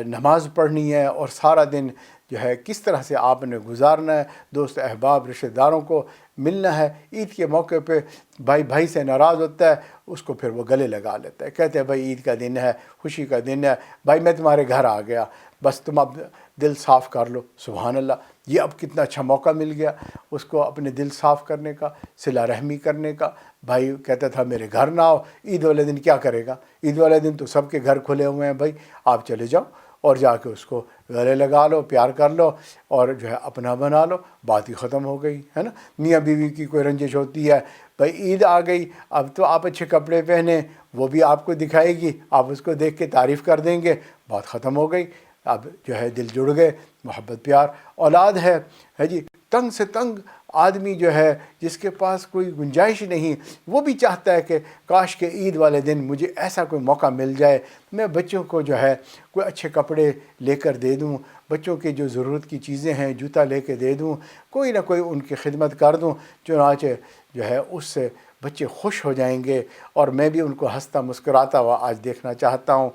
[SPEAKER 1] نماز پڑھنی ہے، اور سارا دن جو ہے کس طرح سے آپ نے گزارنا ہے، دوست احباب رشتہ داروں کو ملنا ہے۔ عید کے موقع پہ بھائی بھائی سے ناراض ہوتا ہے، اس کو پھر وہ گلے لگا لیتا ہے، کہتے ہیں بھائی عید کا دن ہے، خوشی کا دن ہے، بھائی میں تمہارے گھر آ گیا، بس تم اب دل صاف کر لو۔ سبحان اللہ، یہ اب کتنا اچھا موقع مل گیا اس کو اپنے دل صاف کرنے کا، صلہ رحمی کرنے کا۔ بھائی کہتا تھا میرے گھر نہ آؤ، عید والے دن کیا کرے گا؟ عید والے دن تو سب کے گھر کھلے ہوئے ہیں، بھائی آپ چلے جاؤ اور جا کے اس کو گلے لگا لو، پیار کر لو، اور جو ہے اپنا بنا لو، بات ہی ختم ہو گئی ہے نا۔ میاں بیوی کی کوئی رنجش ہوتی ہے، بھائی عید آ گئی، اب تو آپ اچھے کپڑے پہنے، وہ بھی آپ کو دکھائے گی، آپ اس کو دیکھ کے تعریف کر دیں گے، بات ختم ہو گئی۔ اب جو ہے دل جڑ گئے، محبت پیار۔ اولاد ہے جی، تنگ سے تنگ آدمی جو ہے جس کے پاس کوئی گنجائش نہیں، وہ بھی چاہتا ہے کہ کاش کہ عید والے دن مجھے ایسا کوئی موقع مل جائے، میں بچوں کو جو ہے کوئی اچھے کپڑے لے کر دے دوں، بچوں کی جو ضرورت کی چیزیں ہیں جوتا لے کے دے دوں، کوئی نہ کوئی ان کی خدمت کر دوں، چنانچہ جو ہے اس سے بچے خوش ہو جائیں گے، اور میں بھی ان کو ہنستا مسکراتا ہوا آج دیکھنا چاہتا ہوں۔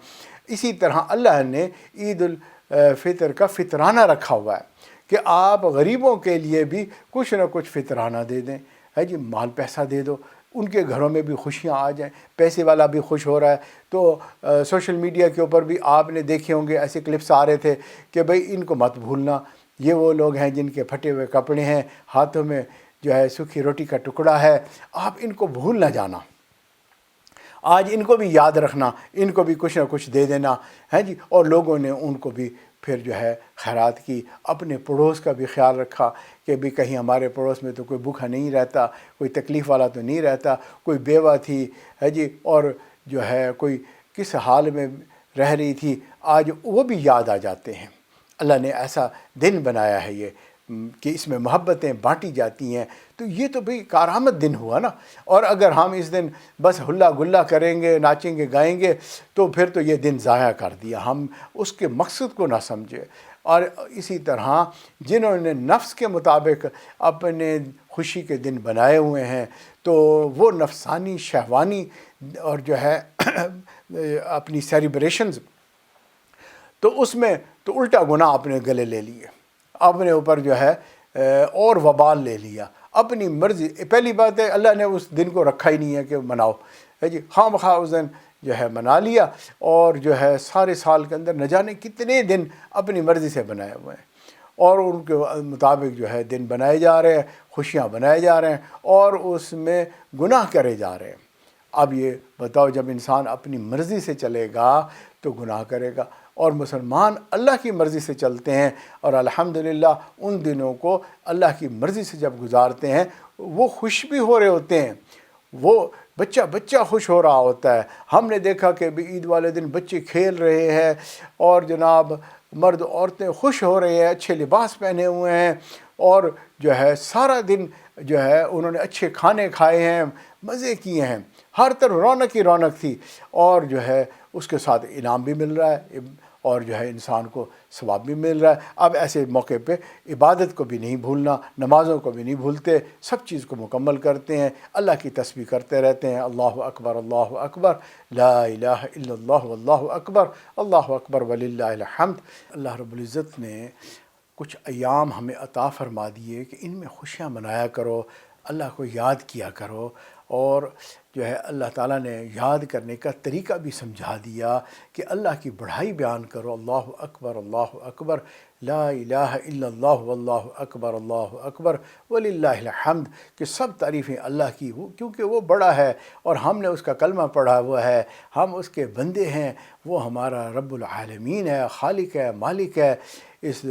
[SPEAKER 1] اسی طرح اللہ نے عید الفطر کا فطرانہ رکھا ہوا ہے کہ آپ غریبوں کے لیے بھی کچھ نہ کچھ فطرانہ دے دیں، ہے جی، مال پیسہ دے دو، ان کے گھروں میں بھی خوشیاں آ جائیں، پیسے والا بھی خوش ہو رہا ہے۔ تو سوشل میڈیا کے اوپر بھی آپ نے دیکھے ہوں گے، ایسے کلپس آ رہے تھے کہ بھئی ان کو مت بھولنا، یہ وہ لوگ ہیں جن کے پھٹے ہوئے کپڑے ہیں، ہاتھوں میں جو ہے سوکھی روٹی کا ٹکڑا ہے، آپ ان کو بھول نہ جانا، آج ان کو بھی یاد رکھنا، ان کو بھی کچھ نہ کچھ دے دینا ہے جی۔ اور لوگوں نے ان کو بھی پھر جو ہے خیرات کی، اپنے پڑوس کا بھی خیال رکھا کہ بھی کہیں ہمارے پڑوس میں تو کوئی بھوکا نہیں رہتا، کوئی تکلیف والا تو نہیں رہتا، کوئی بیوہ تھی ہے جی، اور جو ہے کوئی کس حال میں رہ رہی تھی، آج وہ بھی یاد آ جاتے ہیں۔ اللہ نے ایسا دن بنایا ہے یہ کہ اس میں محبتیں بانٹی جاتی ہیں، تو یہ تو بھئی کارآمد دن ہوا نا۔ اور اگر ہم اس دن بس ہلا گلا کریں گے، ناچیں گے گائیں گے، تو پھر تو یہ دن ضائع کر دیا، ہم اس کے مقصد کو نہ سمجھے۔ اور اسی طرح جنہوں نے نفس کے مطابق اپنے خوشی کے دن بنائے ہوئے ہیں، تو وہ نفسانی شہوانی اور جو ہے اپنی سیلیبریشنز، تو اس میں تو الٹا گناہ اپنے گلے لے لیے، اپنے اوپر جو ہے اور وبال لے لیا اپنی مرضی۔ پہلی بات ہے اللہ نے اس دن کو رکھا ہی نہیں ہے کہ مناؤ، ہے جی، خواہ مخواہ اس دن جو ہے منا لیا، اور جو ہے سارے سال کے اندر نہ جانے کتنے دن اپنی مرضی سے بنائے ہوئے ہیں، اور ان کے مطابق جو ہے دن بنائے جا رہے ہیں، خوشیاں بنائے جا رہے ہیں، اور اس میں گناہ کرے جا رہے ہیں۔ اب یہ بتاؤ، جب انسان اپنی مرضی سے چلے گا تو گناہ کرے گا، اور مسلمان اللہ کی مرضی سے چلتے ہیں، اور الحمدللہ ان دنوں کو اللہ کی مرضی سے جب گزارتے ہیں وہ خوش بھی ہو رہے ہوتے ہیں، وہ بچہ خوش ہو رہا ہوتا ہے۔ ہم نے دیکھا کہ عید والے دن بچے کھیل رہے ہیں، اور جناب مرد عورتیں خوش ہو رہے ہیں، اچھے لباس پہنے ہوئے ہیں، اور جو ہے سارا دن جو ہے انہوں نے اچھے کھانے کھائے ہیں، مزے کیے ہیں، ہر طرف رونق ہی رونق تھی، اور جو ہے اس کے ساتھ انعام بھی مل رہا ہے، اور جو ہے انسان کو ثواب بھی مل رہا ہے۔ اب ایسے موقع پہ عبادت کو بھی نہیں بھولنا، نمازوں کو بھی نہیں بھولتے، سب چیز کو مکمل کرتے ہیں، اللہ کی تسبیح کرتے رہتے ہیں، اللہ اکبر لا الہ الا اللہ واللہ اکبر وللہ الحمد۔ اللہ رب العزت نے کچھ ایام ہمیں عطا فرما دیے کہ ان میں خوشیاں منایا کرو، اللہ کو یاد کیا کرو، اور جو ہے اللہ تعالیٰ نے یاد کرنے کا طریقہ بھی سمجھا دیا کہ اللہ کی بڑائی بیان کرو، اللہ اکبر لا الہ الا اللہ واللہ اکبر وللہ الحمد، کہ سب تعریفیں اللہ کی ہو، کیونکہ وہ بڑا ہے اور ہم نے اس کا کلمہ پڑھا ہوا ہے، ہم اس کے بندے ہیں، وہ ہمارا رب العالمین ہے، خالق ہے، مالک ہے اس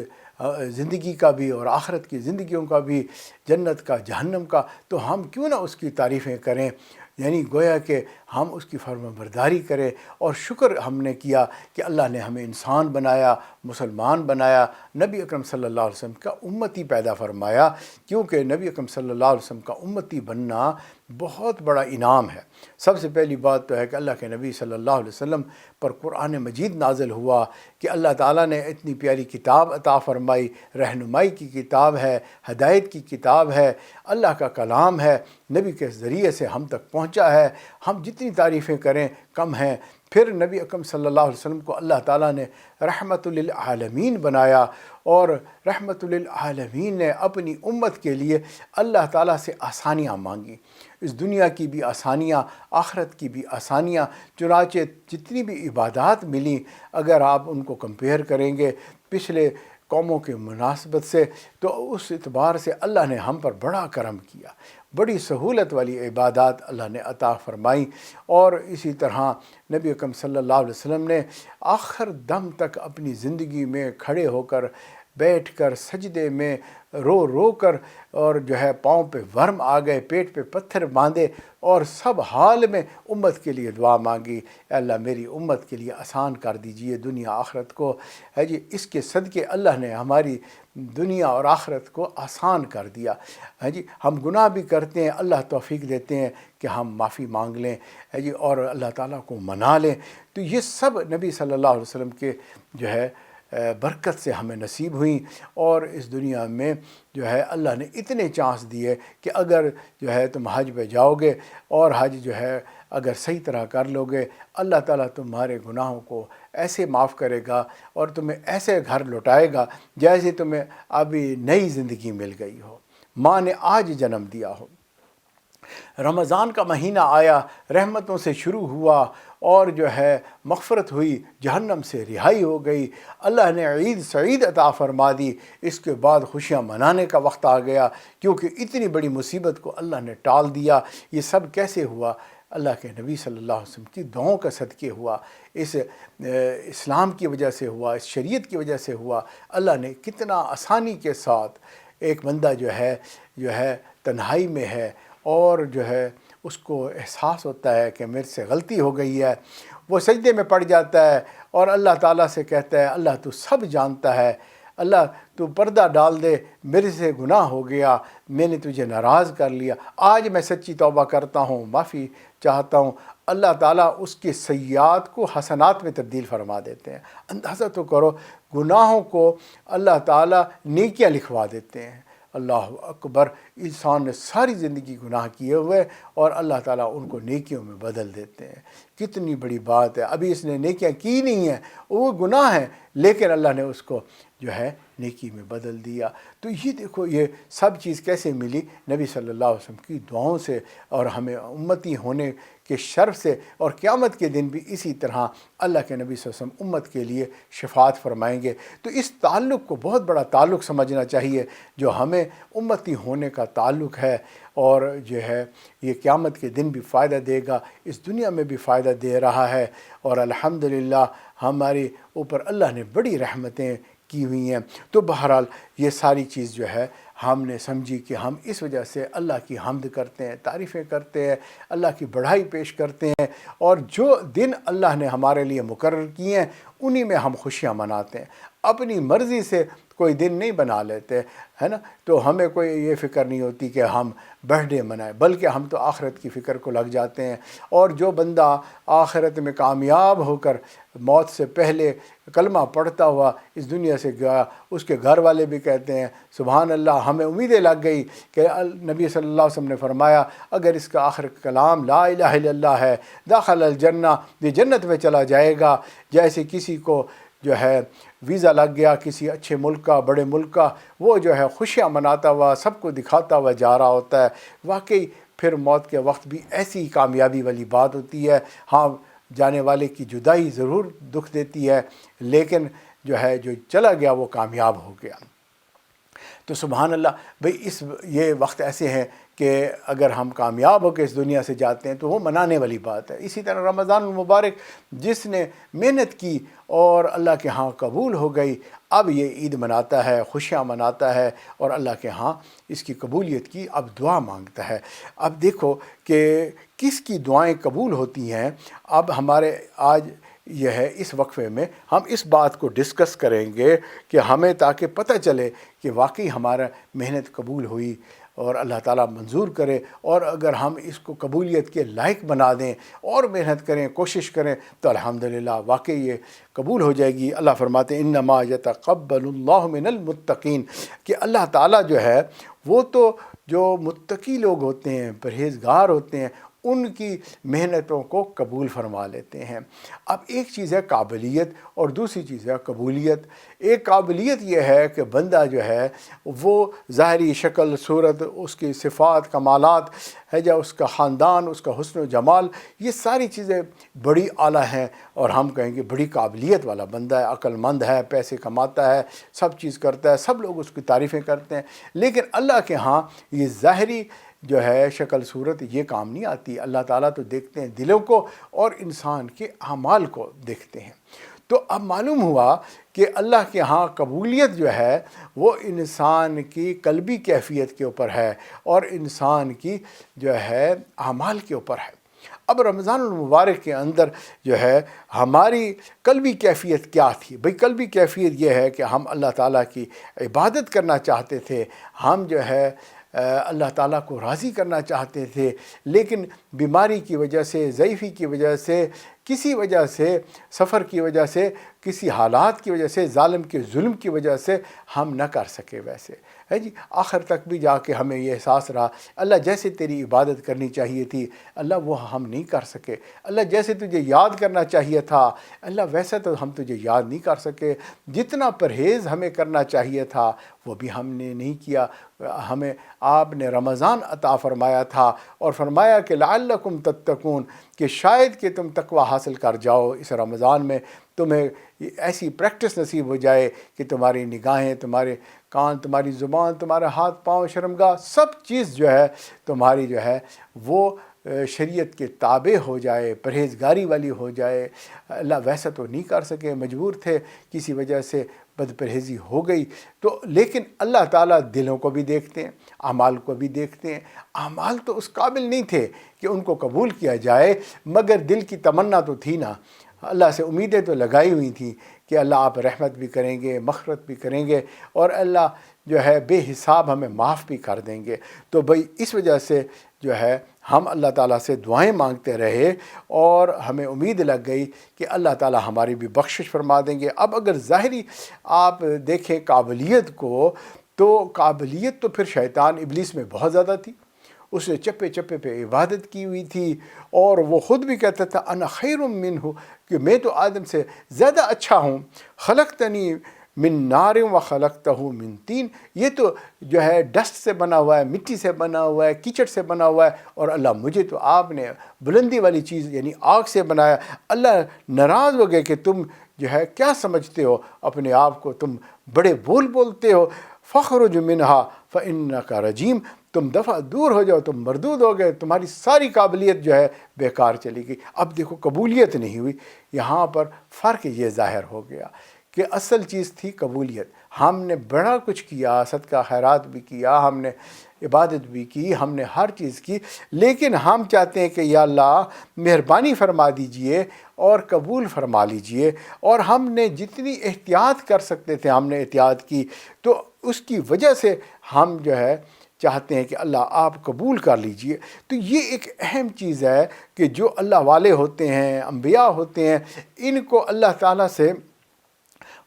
[SPEAKER 1] زندگی کا بھی اور آخرت کی زندگیوں کا بھی، جنت کا جہنم کا، تو ہم کیوں نہ اس کی تعریفیں کریں، یعنی گویا کہ ہم اس کی فرما برداری کریں، اور شکر ہم نے کیا کہ اللہ نے ہمیں انسان بنایا، مسلمان بنایا، نبی اکرم صلی اللہ علیہ وسلم کا امتی پیدا فرمایا، کیونکہ نبی اکرم صلی اللہ علیہ وسلم کا امتی بننا بہت بڑا انعام ہے۔ سب سے پہلی بات تو ہے کہ اللہ کے نبی صلی اللہ علیہ وسلم پر قرآن مجید نازل ہوا، کہ اللہ تعالیٰ نے اتنی پیاری کتاب عطا فرمائی، رہنمائی کی کتاب ہے، ہدایت کی کتاب ہے، اللہ کا کلام ہے، نبی کے ذریعے سے ہم تک پہنچا ہے، ہم جتنی تعریفیں کریں کم ہیں۔ پھر نبی اکرم صلی اللہ علیہ وسلم کو اللہ تعالیٰ نے رحمت للعالمین بنایا، اور رحمت للعالمین نے اپنی امت کے لیے اللہ تعالیٰ سے آسانیاں مانگی، اس دنیا کی بھی آسانیاں، آخرت کی بھی آسانیاں، چنانچہ جتنی بھی عبادات ملیں اگر آپ ان کو کمپیئر کریں گے پچھلے قوموں کے مناسبت سے، تو اس اعتبار سے اللہ نے ہم پر بڑا کرم کیا، بڑی سہولت والی عبادات اللہ نے عطا فرمائی۔ اور اسی طرح نبی اکرم صلی اللہ علیہ وسلم نے آخر دم تک اپنی زندگی میں کھڑے ہو کر، بیٹھ کر، سجدے میں رو کر، اور جو ہے پاؤں پہ ورم آ گئے، پیٹ پہ پتھر باندھے، اور سب حال میں امت کے لیے دعا مانگی، اے اللہ میری امت کے لیے آسان کر دیجئے دنیا آخرت کو، ہے جی، اس کے صدقے اللہ نے ہماری دنیا اور آخرت کو آسان کر دیا، ہے جی۔ ہم گناہ بھی کرتے ہیں، اللہ توفیق دیتے ہیں کہ ہم معافی مانگ لیں، ہے جی، اور اللہ تعالیٰ کو منا لیں، تو یہ سب نبی صلی اللہ علیہ وسلم کے جو ہے برکت سے ہمیں نصیب ہوئیں۔ اور اس دنیا میں جو ہے اللہ نے اتنے چانس دیے کہ اگر جو ہے تم حج پہ جاؤ گے، اور حج جو ہے اگر صحیح طرح کر لو گے، اللہ تعالیٰ تمہارے گناہوں کو ایسے معاف کرے گا، اور تمہیں ایسے گھر لوٹائے گا جیسے تمہیں ابھی نئی زندگی مل گئی ہو، ماں نے آج جنم دیا ہو۔ رمضان کا مہینہ آیا، رحمتوں سے شروع ہوا، اور جو ہے مغفرت ہوئی، جہنم سے رہائی ہو گئی، اللہ نے عید سعید عطا فرما دی، اس کے بعد خوشیاں منانے کا وقت آ گیا، کیونکہ اتنی بڑی مصیبت کو اللہ نے ٹال دیا۔ یہ سب کیسے ہوا؟ اللہ کے نبی صلی اللہ علیہ وسلم کی دعاؤں کا صدقے ہوا، اس اسلام کی وجہ سے ہوا، اس شریعت کی وجہ سے ہوا۔ اللہ نے کتنا آسانی کے ساتھ، ایک بندہ جو ہے تنہائی میں ہے، اور جو ہے اس کو احساس ہوتا ہے کہ میرے سے غلطی ہو گئی ہے، وہ سجدے میں پڑ جاتا ہے اور اللہ تعالیٰ سے کہتا ہے، اللہ تو سب جانتا ہے، اللہ تو پردہ ڈال دے، میرے سے گناہ ہو گیا، میں نے تجھے ناراض کر لیا، آج میں سچی توبہ کرتا ہوں، معافی چاہتا ہوں۔ اللہ تعالیٰ اس کے سیئات کو حسنات میں تبدیل فرما دیتے ہیں۔ اندازہ تو کرو، گناہوں کو اللہ تعالیٰ نیکیاں لکھوا دیتے ہیں۔ اللہ اکبر، انسان نے ساری زندگی گناہ کیے ہوئے اور اللہ تعالیٰ ان کو نیکیوں میں بدل دیتے ہیں۔ کتنی بڑی بات ہے، ابھی اس نے نیکیاں کی نہیں ہیں، وہ گناہ ہیں، لیکن اللہ نے اس کو جو ہے نیکی میں بدل دیا۔ تو یہ دیکھو یہ سب چیز کیسے ملی، نبی صلی اللہ علیہ وسلم کی دعاؤں سے، اور ہمیں امتی ہونے کے شرف سے، اور قیامت کے دن بھی اسی طرح اللہ کے نبی صلی اللہ علیہ وسلم امت کے لیے شفاعت فرمائیں گے۔ تو اس تعلق کو بہت بڑا تعلق سمجھنا چاہیے جو ہمیں امتی ہونے کا تعلق ہے، اور جو ہے یہ قیامت کے دن بھی فائدہ دے گا، اس دنیا میں بھی فائدہ دے رہا ہے، اور الحمدللہ ہمارے اوپر اللہ نے بڑی رحمتیں کی ہوئی ہیں۔ تو بہرحال یہ ساری چیز جو ہے ہم نے سمجھی کہ ہم اس وجہ سے اللہ کی حمد کرتے ہیں، تعریفیں کرتے ہیں، اللہ کی بڑائی پیش کرتے ہیں، اور جو دن اللہ نے ہمارے لیے مقرر کیے ہیں انہی میں ہم خوشیاں مناتے ہیں۔ اپنی مرضی سے کوئی دن نہیں بنا لیتے، ہے نا، تو ہمیں کوئی یہ فکر نہیں ہوتی کہ ہم برتھ ڈے منائیں، بلکہ ہم تو آخرت کی فکر کو لگ جاتے ہیں۔ اور جو بندہ آخرت میں کامیاب ہو کر موت سے پہلے کلمہ پڑھتا ہوا اس دنیا سے گیا، اس کے گھر والے بھی کہتے ہیں سبحان اللہ، ہمیں امیدیں لگ گئی کہ نبی صلی اللہ علیہ وسلم نے فرمایا اگر اس کا آخر کلام لا الہ الا اللہ ہے داخل الجنہ، یہ جنت میں چلا جائے گا۔ جیسے کسی کو جو ہے ویزا لگ گیا کسی اچھے ملک کا، بڑے ملک کا، وہ جو ہے خوشیاں مناتا ہوا سب کو دکھاتا ہوا جا رہا ہوتا ہے۔ واقعی پھر موت کے وقت بھی ایسی ہی کامیابی والی بات ہوتی ہے۔ ہاں، جانے والے کی جدائی ضرور دکھ دیتی ہے، لیکن جو ہے جو چلا گیا وہ کامیاب ہو گیا۔ تو سبحان اللہ بھئی، یہ وقت ایسے ہیں کہ اگر ہم کامیاب ہو کے اس دنیا سے جاتے ہیں تو وہ منانے والی بات ہے۔ اسی طرح رمضان المبارک جس نے محنت کی اور اللہ کے ہاں قبول ہو گئی، اب یہ عید مناتا ہے، خوشیاں مناتا ہے، اور اللہ کے ہاں اس کی قبولیت کی اب دعا مانگتا ہے۔ اب دیکھو کہ کس کی دعائیں قبول ہوتی ہیں۔ اب ہمارے آج یہ ہے اس وقفے میں ہم اس بات کو ڈسکس کریں گے کہ ہمیں تاکہ پتہ چلے کہ واقعی ہمارا محنت قبول ہوئی اور اللہ تعالیٰ منظور کرے، اور اگر ہم اس کو قبولیت کے لائق بنا دیں اور محنت کریں، کوشش کریں، تو الحمدللہ واقعی یہ قبول ہو جائے گی۔ اللہ فرماتے ہیں انما یتقبل اللہ من المتقین، کہ اللہ تعالیٰ جو ہے وہ تو جو متقی لوگ ہوتے ہیں، پرہیزگار ہوتے ہیں، ان کی محنتوں کو قبول فرما لیتے ہیں۔ اب ایک چیز ہے قابلیت اور دوسری چیز ہے قبولیت۔ ایک قابلیت یہ ہے کہ بندہ جو ہے وہ ظاہری شکل، صورت، اس کی صفات، کمالات ہے، یا اس کا خاندان، اس کا حسن و جمال، یہ ساری چیزیں بڑی اعلیٰ ہیں، اور ہم کہیں گے بڑی قابلیت والا بندہ ہے، عقل مند ہے، پیسے کماتا ہے، سب چیز کرتا ہے، سب لوگ اس کی تعریفیں کرتے ہیں۔ لیکن اللہ کے ہاں یہ ظاہری جو ہے شکل صورت یہ کام نہیں آتی۔ اللہ تعالیٰ تو دیکھتے ہیں دلوں کو، اور انسان کے اعمال کو دیکھتے ہیں۔ تو اب معلوم ہوا کہ اللہ کے ہاں قبولیت جو ہے وہ انسان کی قلبی کیفیت کے اوپر ہے، اور انسان کی جو ہے اعمال کے اوپر ہے۔ اب رمضان المبارک کے اندر جو ہے ہماری قلبی کیفیت کیا تھی؟ بھئی قلبی کیفیت یہ ہے کہ ہم اللہ تعالیٰ کی عبادت کرنا چاہتے تھے، ہم جو ہے اللہ تعالیٰ کو راضی کرنا چاہتے تھے، لیکن بیماری کی وجہ سے، ضعیفی کی وجہ سے، کسی وجہ سے، سفر کی وجہ سے، کسی حالات کی وجہ سے، ظالم کے ظلم کی وجہ سے ہم نہ کر سکے ویسے، ہے جی۔ آخر تک بھی جا کے ہمیں یہ احساس رہا اللہ جیسے تیری عبادت کرنی چاہیے تھی اللہ وہ ہم نہیں کر سکے، اللہ جیسے تجھے یاد کرنا چاہیے تھا اللہ ویسے تو ہم تجھے یاد نہیں کر سکے، جتنا پرہیز ہمیں کرنا چاہیے تھا وہ بھی ہم نے نہیں کیا۔ ہمیں آپ نے رمضان عطا فرمایا تھا اور فرمایا کہ لعلکم تتقون، کہ شاید کہ تم تقوی حاصل کر جاؤ اس رمضان میں، تمہیں ایسی پریکٹس نصیب ہو جائے کہ تمہاری نگاہیں، تمہارے کان، تمہاری زبان، تمہارا ہاتھ پاؤں، شرمگاہ، سب چیز جو ہے تمہاری جو ہے وہ شریعت کے تابع ہو جائے، پرہیزگاری والی ہو جائے۔ اللہ ویسا تو نہیں کر سکے، مجبور تھے، کسی وجہ سے بد پرہیزی ہو گئی، تو لیکن اللہ تعالیٰ دلوں کو بھی دیکھتے ہیں، اعمال کو بھی دیکھتے ہیں۔ اعمال تو اس قابل نہیں تھے کہ ان کو قبول کیا جائے، مگر دل کی تمنا تو تھی نا، اللہ سے امیدیں تو لگائی ہوئی تھیں کہ اللہ آپ رحمت بھی کریں گے، مغفرت بھی کریں گے، اور اللہ جو ہے بے حساب ہمیں معاف بھی کر دیں گے۔ تو بھئی اس وجہ سے جو ہے ہم اللہ تعالیٰ سے دعائیں مانگتے رہے، اور ہمیں امید لگ گئی کہ اللہ تعالیٰ ہماری بھی بخشش فرما دیں گے۔ اب اگر ظاہری آپ دیکھیں قابلیت کو، تو قابلیت تو پھر شیطان ابلیس میں بہت زیادہ تھی، اس نے چپے چپے پہ عبادت کی ہوئی تھی، اور وہ خود بھی کہتا تھا انا خیر منہ، کہ میں تو آدم سے زیادہ اچھا ہوں، خلقتنی من نار و خلقتہ من طین، یہ تو جو ہے ڈسٹ سے بنا ہوا ہے، مٹی سے بنا ہوا ہے، کیچڑ سے بنا ہوا ہے، اور اللہ مجھے تو آپ نے بلندی والی چیز یعنی آگ سے بنایا۔ اللہ ناراض ہو گئے کہ تم جو ہے کیا سمجھتے ہو اپنے آپ کو، تم بڑے بول بولتے ہو، فخرج منہا فانک رجیم، تم دفعہ دور ہو جاؤ، تم مردود ہو گئے، تمہاری ساری قابلیت جو ہے بیکار چلی گئی۔ اب دیکھو قبولیت نہیں ہوئی، یہاں پر فرق یہ ظاہر ہو گیا کہ اصل چیز تھی قبولیت۔ ہم نے بڑا کچھ کیا، صدقہ خیرات بھی کیا، ہم نے عبادت بھی کی، ہم نے ہر چیز کی، لیکن ہم چاہتے ہیں کہ یا اللہ مہربانی فرما دیجئے اور قبول فرما لیجئے، اور ہم نے جتنی احتیاط کر سکتے تھے ہم نے احتیاط کی، تو اس کی وجہ سے ہم جو ہے چاہتے ہیں کہ اللہ آپ قبول کر لیجئے۔ تو یہ ایک اہم چیز ہے کہ جو اللہ والے ہوتے ہیں، انبیاء ہوتے ہیں، ان کو اللہ تعالیٰ سے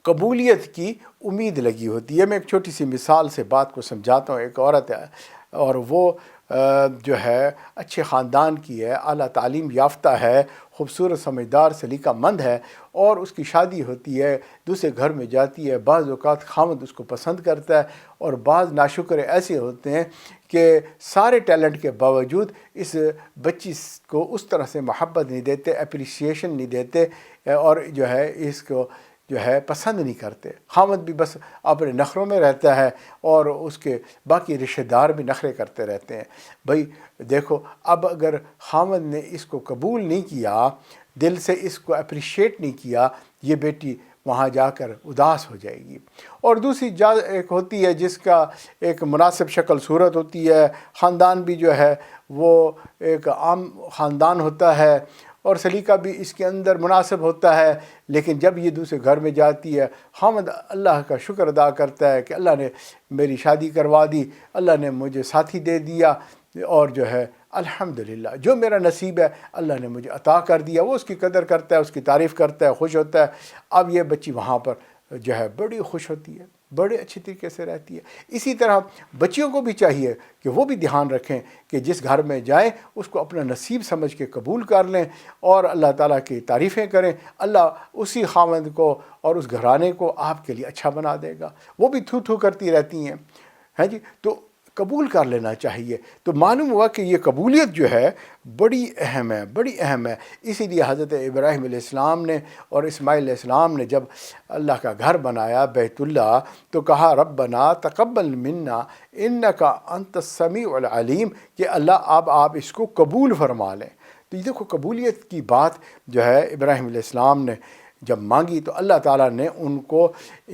[SPEAKER 1] قبولیت کی امید لگی ہوتی ہے۔ میں ایک چھوٹی سی مثال سے بات کو سمجھاتا ہوں۔ ایک عورت ہے اور وہ جو ہے اچھے خاندان کی ہے، اعلیٰ تعلیم یافتہ ہے، خوبصورت سمجھدار سلیقہ مند ہے، اور اس کی شادی ہوتی ہے، دوسرے گھر میں جاتی ہے، بعض اوقات خاوند اس کو پسند کرتا ہے، اور بعض ناشکر ایسے ہوتے ہیں کہ سارے ٹیلنٹ کے باوجود اس بچی کو اس طرح سے محبت نہیں دیتے، اپریسیشن نہیں دیتے، اور جو ہے اس کو جو ہے پسند نہیں کرتے۔ خاوند بھی بس اپنے نخروں میں رہتا ہے، اور اس کے باقی رشتہ دار بھی نخرے کرتے رہتے ہیں۔ بھائی دیکھو، اب اگر خاوند نے اس کو قبول نہیں کیا، دل سے اس کو اپریشیٹ نہیں کیا، یہ بیٹی وہاں جا کر اداس ہو جائے گی۔ اور دوسری ایک ہوتی ہے جس کا ایک مناسب شکل صورت ہوتی ہے، خاندان بھی جو ہے وہ ایک عام خاندان ہوتا ہے، اور سلیقہ بھی اس کے اندر مناسب ہوتا ہے، لیکن جب یہ دوسرے گھر میں جاتی ہے، خاوند اللہ کا شکر ادا کرتا ہے کہ اللہ نے میری شادی کروا دی، اللہ نے مجھے ساتھی دے دیا، اور جو ہے الحمدللہ جو میرا نصیب ہے اللہ نے مجھے عطا کر دیا، وہ اس کی قدر کرتا ہے، اس کی تعریف کرتا ہے، خوش ہوتا ہے۔ اب یہ بچی وہاں پر جو ہے بڑی خوش ہوتی ہے، بڑے اچھے طریقے سے رہتی ہے۔ اسی طرح بچیوں کو بھی چاہیے کہ وہ بھی دھیان رکھیں کہ جس گھر میں جائیں اس کو اپنا نصیب سمجھ کے قبول کر لیں، اور اللہ تعالیٰ کی تعریفیں کریں۔ اللہ اسی خاوند کو اور اس گھرانے کو آپ کے لیے اچھا بنا دے گا۔ وہ بھی تھو تھو کرتی رہتی ہیں، ہیں جی، تو قبول کر لینا چاہیے۔ تو معلوم ہوا کہ یہ قبولیت جو ہے بڑی اہم ہے، بڑی اہم ہے۔ اسی لیے حضرت ابراہیم علیہ السلام نے اور اسماعیل علیہ السلام نے جب اللہ کا گھر بنایا بیت اللہ، تو کہا ربنا تقبل منا انک انت السمیع العلیم، کہ اللہ اب آپ اس کو قبول فرما لیں۔ تو یہ دیکھو قبولیت کی بات جو ہے ابراہیم علیہ السلام نے جب مانگی، تو اللہ تعالیٰ نے ان کو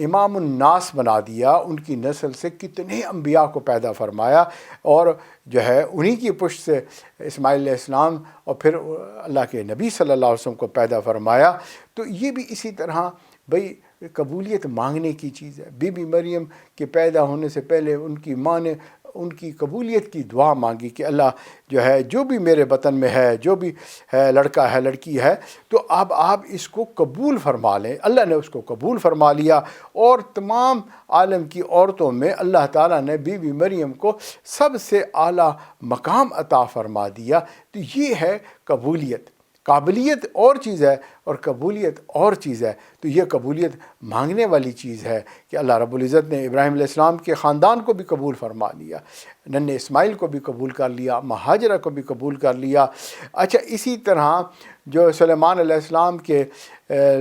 [SPEAKER 1] امام الناس بنا دیا، ان کی نسل سے کتنے انبیاء کو پیدا فرمایا، اور جو ہے انہی کی پشت سے اسماعیل علیہ السلام اور پھر اللہ کے نبی صلی اللہ علیہ وسلم کو پیدا فرمایا۔ تو یہ بھی اسی طرح بھئی قبولیت مانگنے کی چیز ہے۔ بی بی مریم کے پیدا ہونے سے پہلے ان کی ماں نے ان کی قبولیت کی دعا مانگی کہ اللہ جو ہے جو بھی میرے وطن میں ہے، جو بھی ہے، لڑکا ہے لڑکی ہے، تو اب آپ اس کو قبول فرما لیں۔ اللہ نے اس کو قبول فرما لیا، اور تمام عالم کی عورتوں میں اللہ تعالیٰ نے بی بی مریم کو سب سے اعلیٰ مقام عطا فرما دیا۔ تو یہ ہے قبولیت۔ قابلیت اور چیز ہے اور قبولیت اور چیز ہے۔ تو یہ قبولیت مانگنے والی چیز ہے کہ اللہ رب العزت نے ابراہیم علیہ السلام کے خاندان کو بھی قبول فرما لیا، ننھے اسماعیل کو بھی قبول کر لیا، ہاجرہ کو بھی قبول کر لیا۔ اچھا، اسی طرح جو سلیمان علیہ السلام کے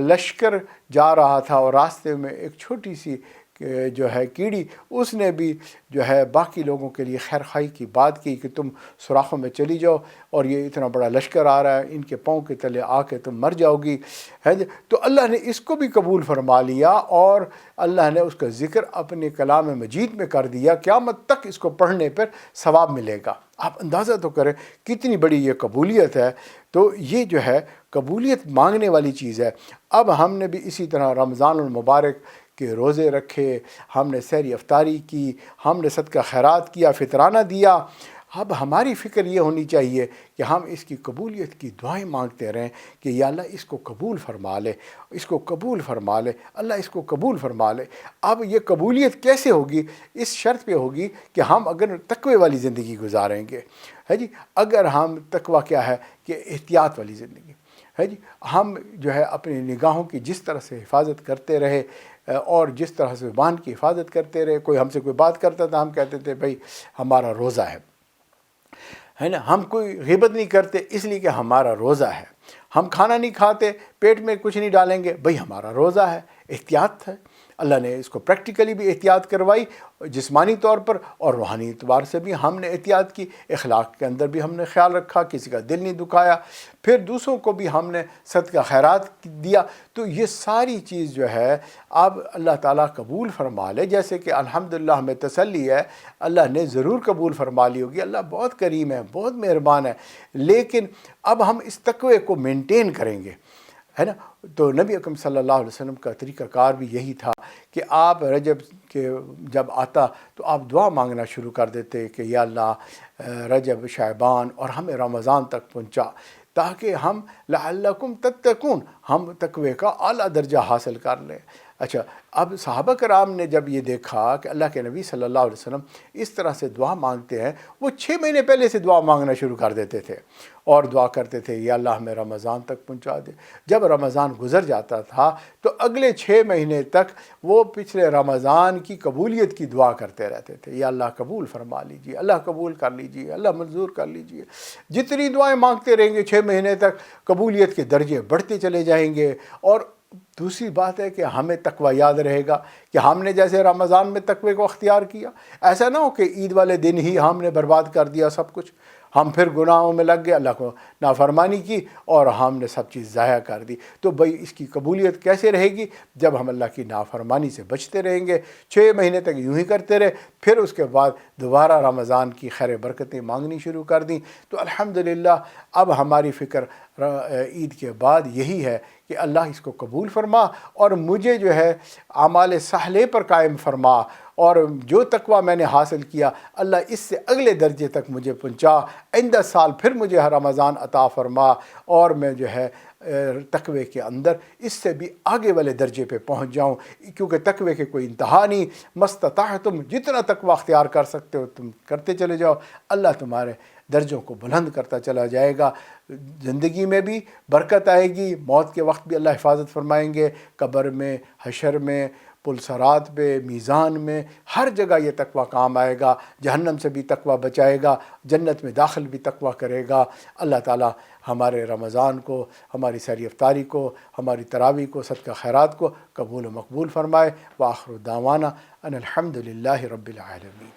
[SPEAKER 1] لشکر جا رہا تھا، اور راستے میں ایک چھوٹی سی جو ہے کیڑی، اس نے بھی جو ہے باقی لوگوں کے لیے خیر خواہی کی بات کی کہ تم سوراخوں میں چلی جاؤ، اور یہ اتنا بڑا لشکر آ رہا ہے، ان کے پاؤں کے تلے آ کے تم مر جاؤ گی، ہے۔ تو اللہ نے اس کو بھی قبول فرما لیا، اور اللہ نے اس کا ذکر اپنے کلام مجید میں کر دیا، قیامت تک اس کو پڑھنے پر ثواب ملے گا۔ آپ اندازہ تو کریں کتنی بڑی یہ قبولیت ہے۔ تو یہ جو ہے قبولیت مانگنے والی چیز ہے۔ اب ہم نے بھی اسی طرح رمضان المبارک کے روزے رکھے، ہم نے سحری افطاری کی، ہم نے صدقہ خیرات کیا، فطرانہ دیا، اب ہماری فکر یہ ہونی چاہیے کہ ہم اس کی قبولیت کی دعائیں مانگتے رہیں کہ یا اللہ اس کو قبول فرما لے، اس کو قبول فرما لے، اللہ اس کو قبول فرما لے۔ اب یہ قبولیت کیسے ہوگی؟ اس شرط پہ ہوگی کہ ہم اگر تقوی والی زندگی گزاریں گے، ہے جی، اگر ہم تقوی کیا ہے کہ احتیاط والی زندگی ہے جی، ہم جو ہے اپنی نگاہوں کی جس طرح سے حفاظت کرتے رہے اور جس طرح سے زبان کی حفاظت کرتے رہے، کوئی ہم سے کوئی بات کرتا تھا ہم کہتے تھے بھائی ہمارا روزہ ہے نا، ہم کوئی غیبت نہیں کرتے اس لیے کہ ہمارا روزہ ہے، ہم کھانا نہیں کھاتے، پیٹ میں کچھ نہیں ڈالیں گے، بھائی ہمارا روزہ ہے، احتیاط ہے۔ اللہ نے اس کو پریکٹیکلی بھی احتیاط کروائی جسمانی طور پر، اور روحانی اعتبار سے بھی ہم نے احتیاط کی، اخلاق کے اندر بھی ہم نے خیال رکھا، کسی کا دل نہیں دکھایا، پھر دوسروں کو بھی ہم نے صدقہ خیرات دیا۔ تو یہ ساری چیز جو ہے اب اللہ تعالیٰ قبول فرما لے، جیسے کہ الحمدللہ ہمیں تسلی ہے اللہ نے ضرور قبول فرما لی ہوگی، اللہ بہت کریم ہے، بہت مہربان ہے، لیکن اب ہم اس تقوی کو مینٹین کریں گے، ہے نا۔ تو نبی اکرم صلی اللہ علیہ وسلم کا طریقہ کار بھی یہی تھا کہ آپ رجب کے جب آتا تو آپ دعا مانگنا شروع کر دیتے کہ یا اللہ رجب، شعبان اور ہمیں رمضان تک پہنچا، تاکہ ہم لعلکم تتقون، ہم تقوی کا اعلیٰ درجہ حاصل کر لیں۔ اچھا، اب صحابہ کرام نے جب یہ دیکھا کہ اللہ کے نبی صلی اللہ علیہ وسلم اس طرح سے دعا مانگتے ہیں، وہ 6 مہینے پہلے سے دعا مانگنا شروع کر دیتے تھے اور دعا کرتے تھے یا اللہ ہمیں رمضان تک پہنچا دے۔ جب رمضان گزر جاتا تھا تو اگلے 6 مہینے تک وہ پچھلے رمضان کی قبولیت کی دعا کرتے رہتے تھے، یا اللہ قبول فرما لیجیے، اللہ قبول کر لیجیے، اللہ منظور کر لیجیے۔ جتنی دعائیں مانگتے رہیں گے 6 مہینے تک قبولیت کے درجے بڑھتے چلے جائیں گے۔ اور دوسری بات ہے کہ ہمیں تقوی یاد رہے گا کہ ہم نے جیسے رمضان میں تقوی کو اختیار کیا، ایسا نہ ہو کہ عید والے دن ہی ہم نے برباد کر دیا سب کچھ، ہم پھر گناہوں میں لگ گئے، اللہ کو نافرمانی کی اور ہم نے سب چیز ضائع کر دی۔ تو بھئی اس کی قبولیت کیسے رہے گی؟ جب ہم اللہ کی نافرمانی سے بچتے رہیں گے، 6 مہینے تک یوں ہی کرتے رہے، پھر اس کے بعد دوبارہ رمضان کی خیر برکتیں مانگنی شروع کر دیں۔ تو الحمدللہ اب ہماری فکر عید کے بعد یہی ہے کہ اللہ اس کو قبول فرما اور مجھے جو ہے اعمال صالحہ پر قائم فرما، اور جو تقوی میں نے حاصل کیا اللہ اس سے اگلے درجے تک مجھے پہنچا، آئندہ سال پھر مجھے رمضان عطا فرما اور میں جو ہے تقوی کے اندر اس سے بھی آگے والے درجے پہ پہنچ جاؤں، کیونکہ تقوی کے کوئی انتہا نہیں، مستطاعتم، جتنا تقوی اختیار کر سکتے ہو تم کرتے چلے جاؤ، اللہ تمہارے درجوں کو بلند کرتا چلا جائے گا۔ زندگی میں بھی برکت آئے گی، موت کے وقت بھی اللہ حفاظت فرمائیں گے، قبر میں، حشر میں، پلسرات پہ، میزان میں، ہر جگہ یہ تقوی کام آئے گا، جہنم سے بھی تقوی بچائے گا، جنت میں داخل بھی تقوی کرے گا۔ اللہ تعالیٰ ہمارے رمضان کو، ہماری سحری افطاری کو، ہماری تراویح کو، صدقہ خیرات کو قبول و مقبول فرمائے۔ وآخر دعوانا ان الحمد للہ رب العالمین۔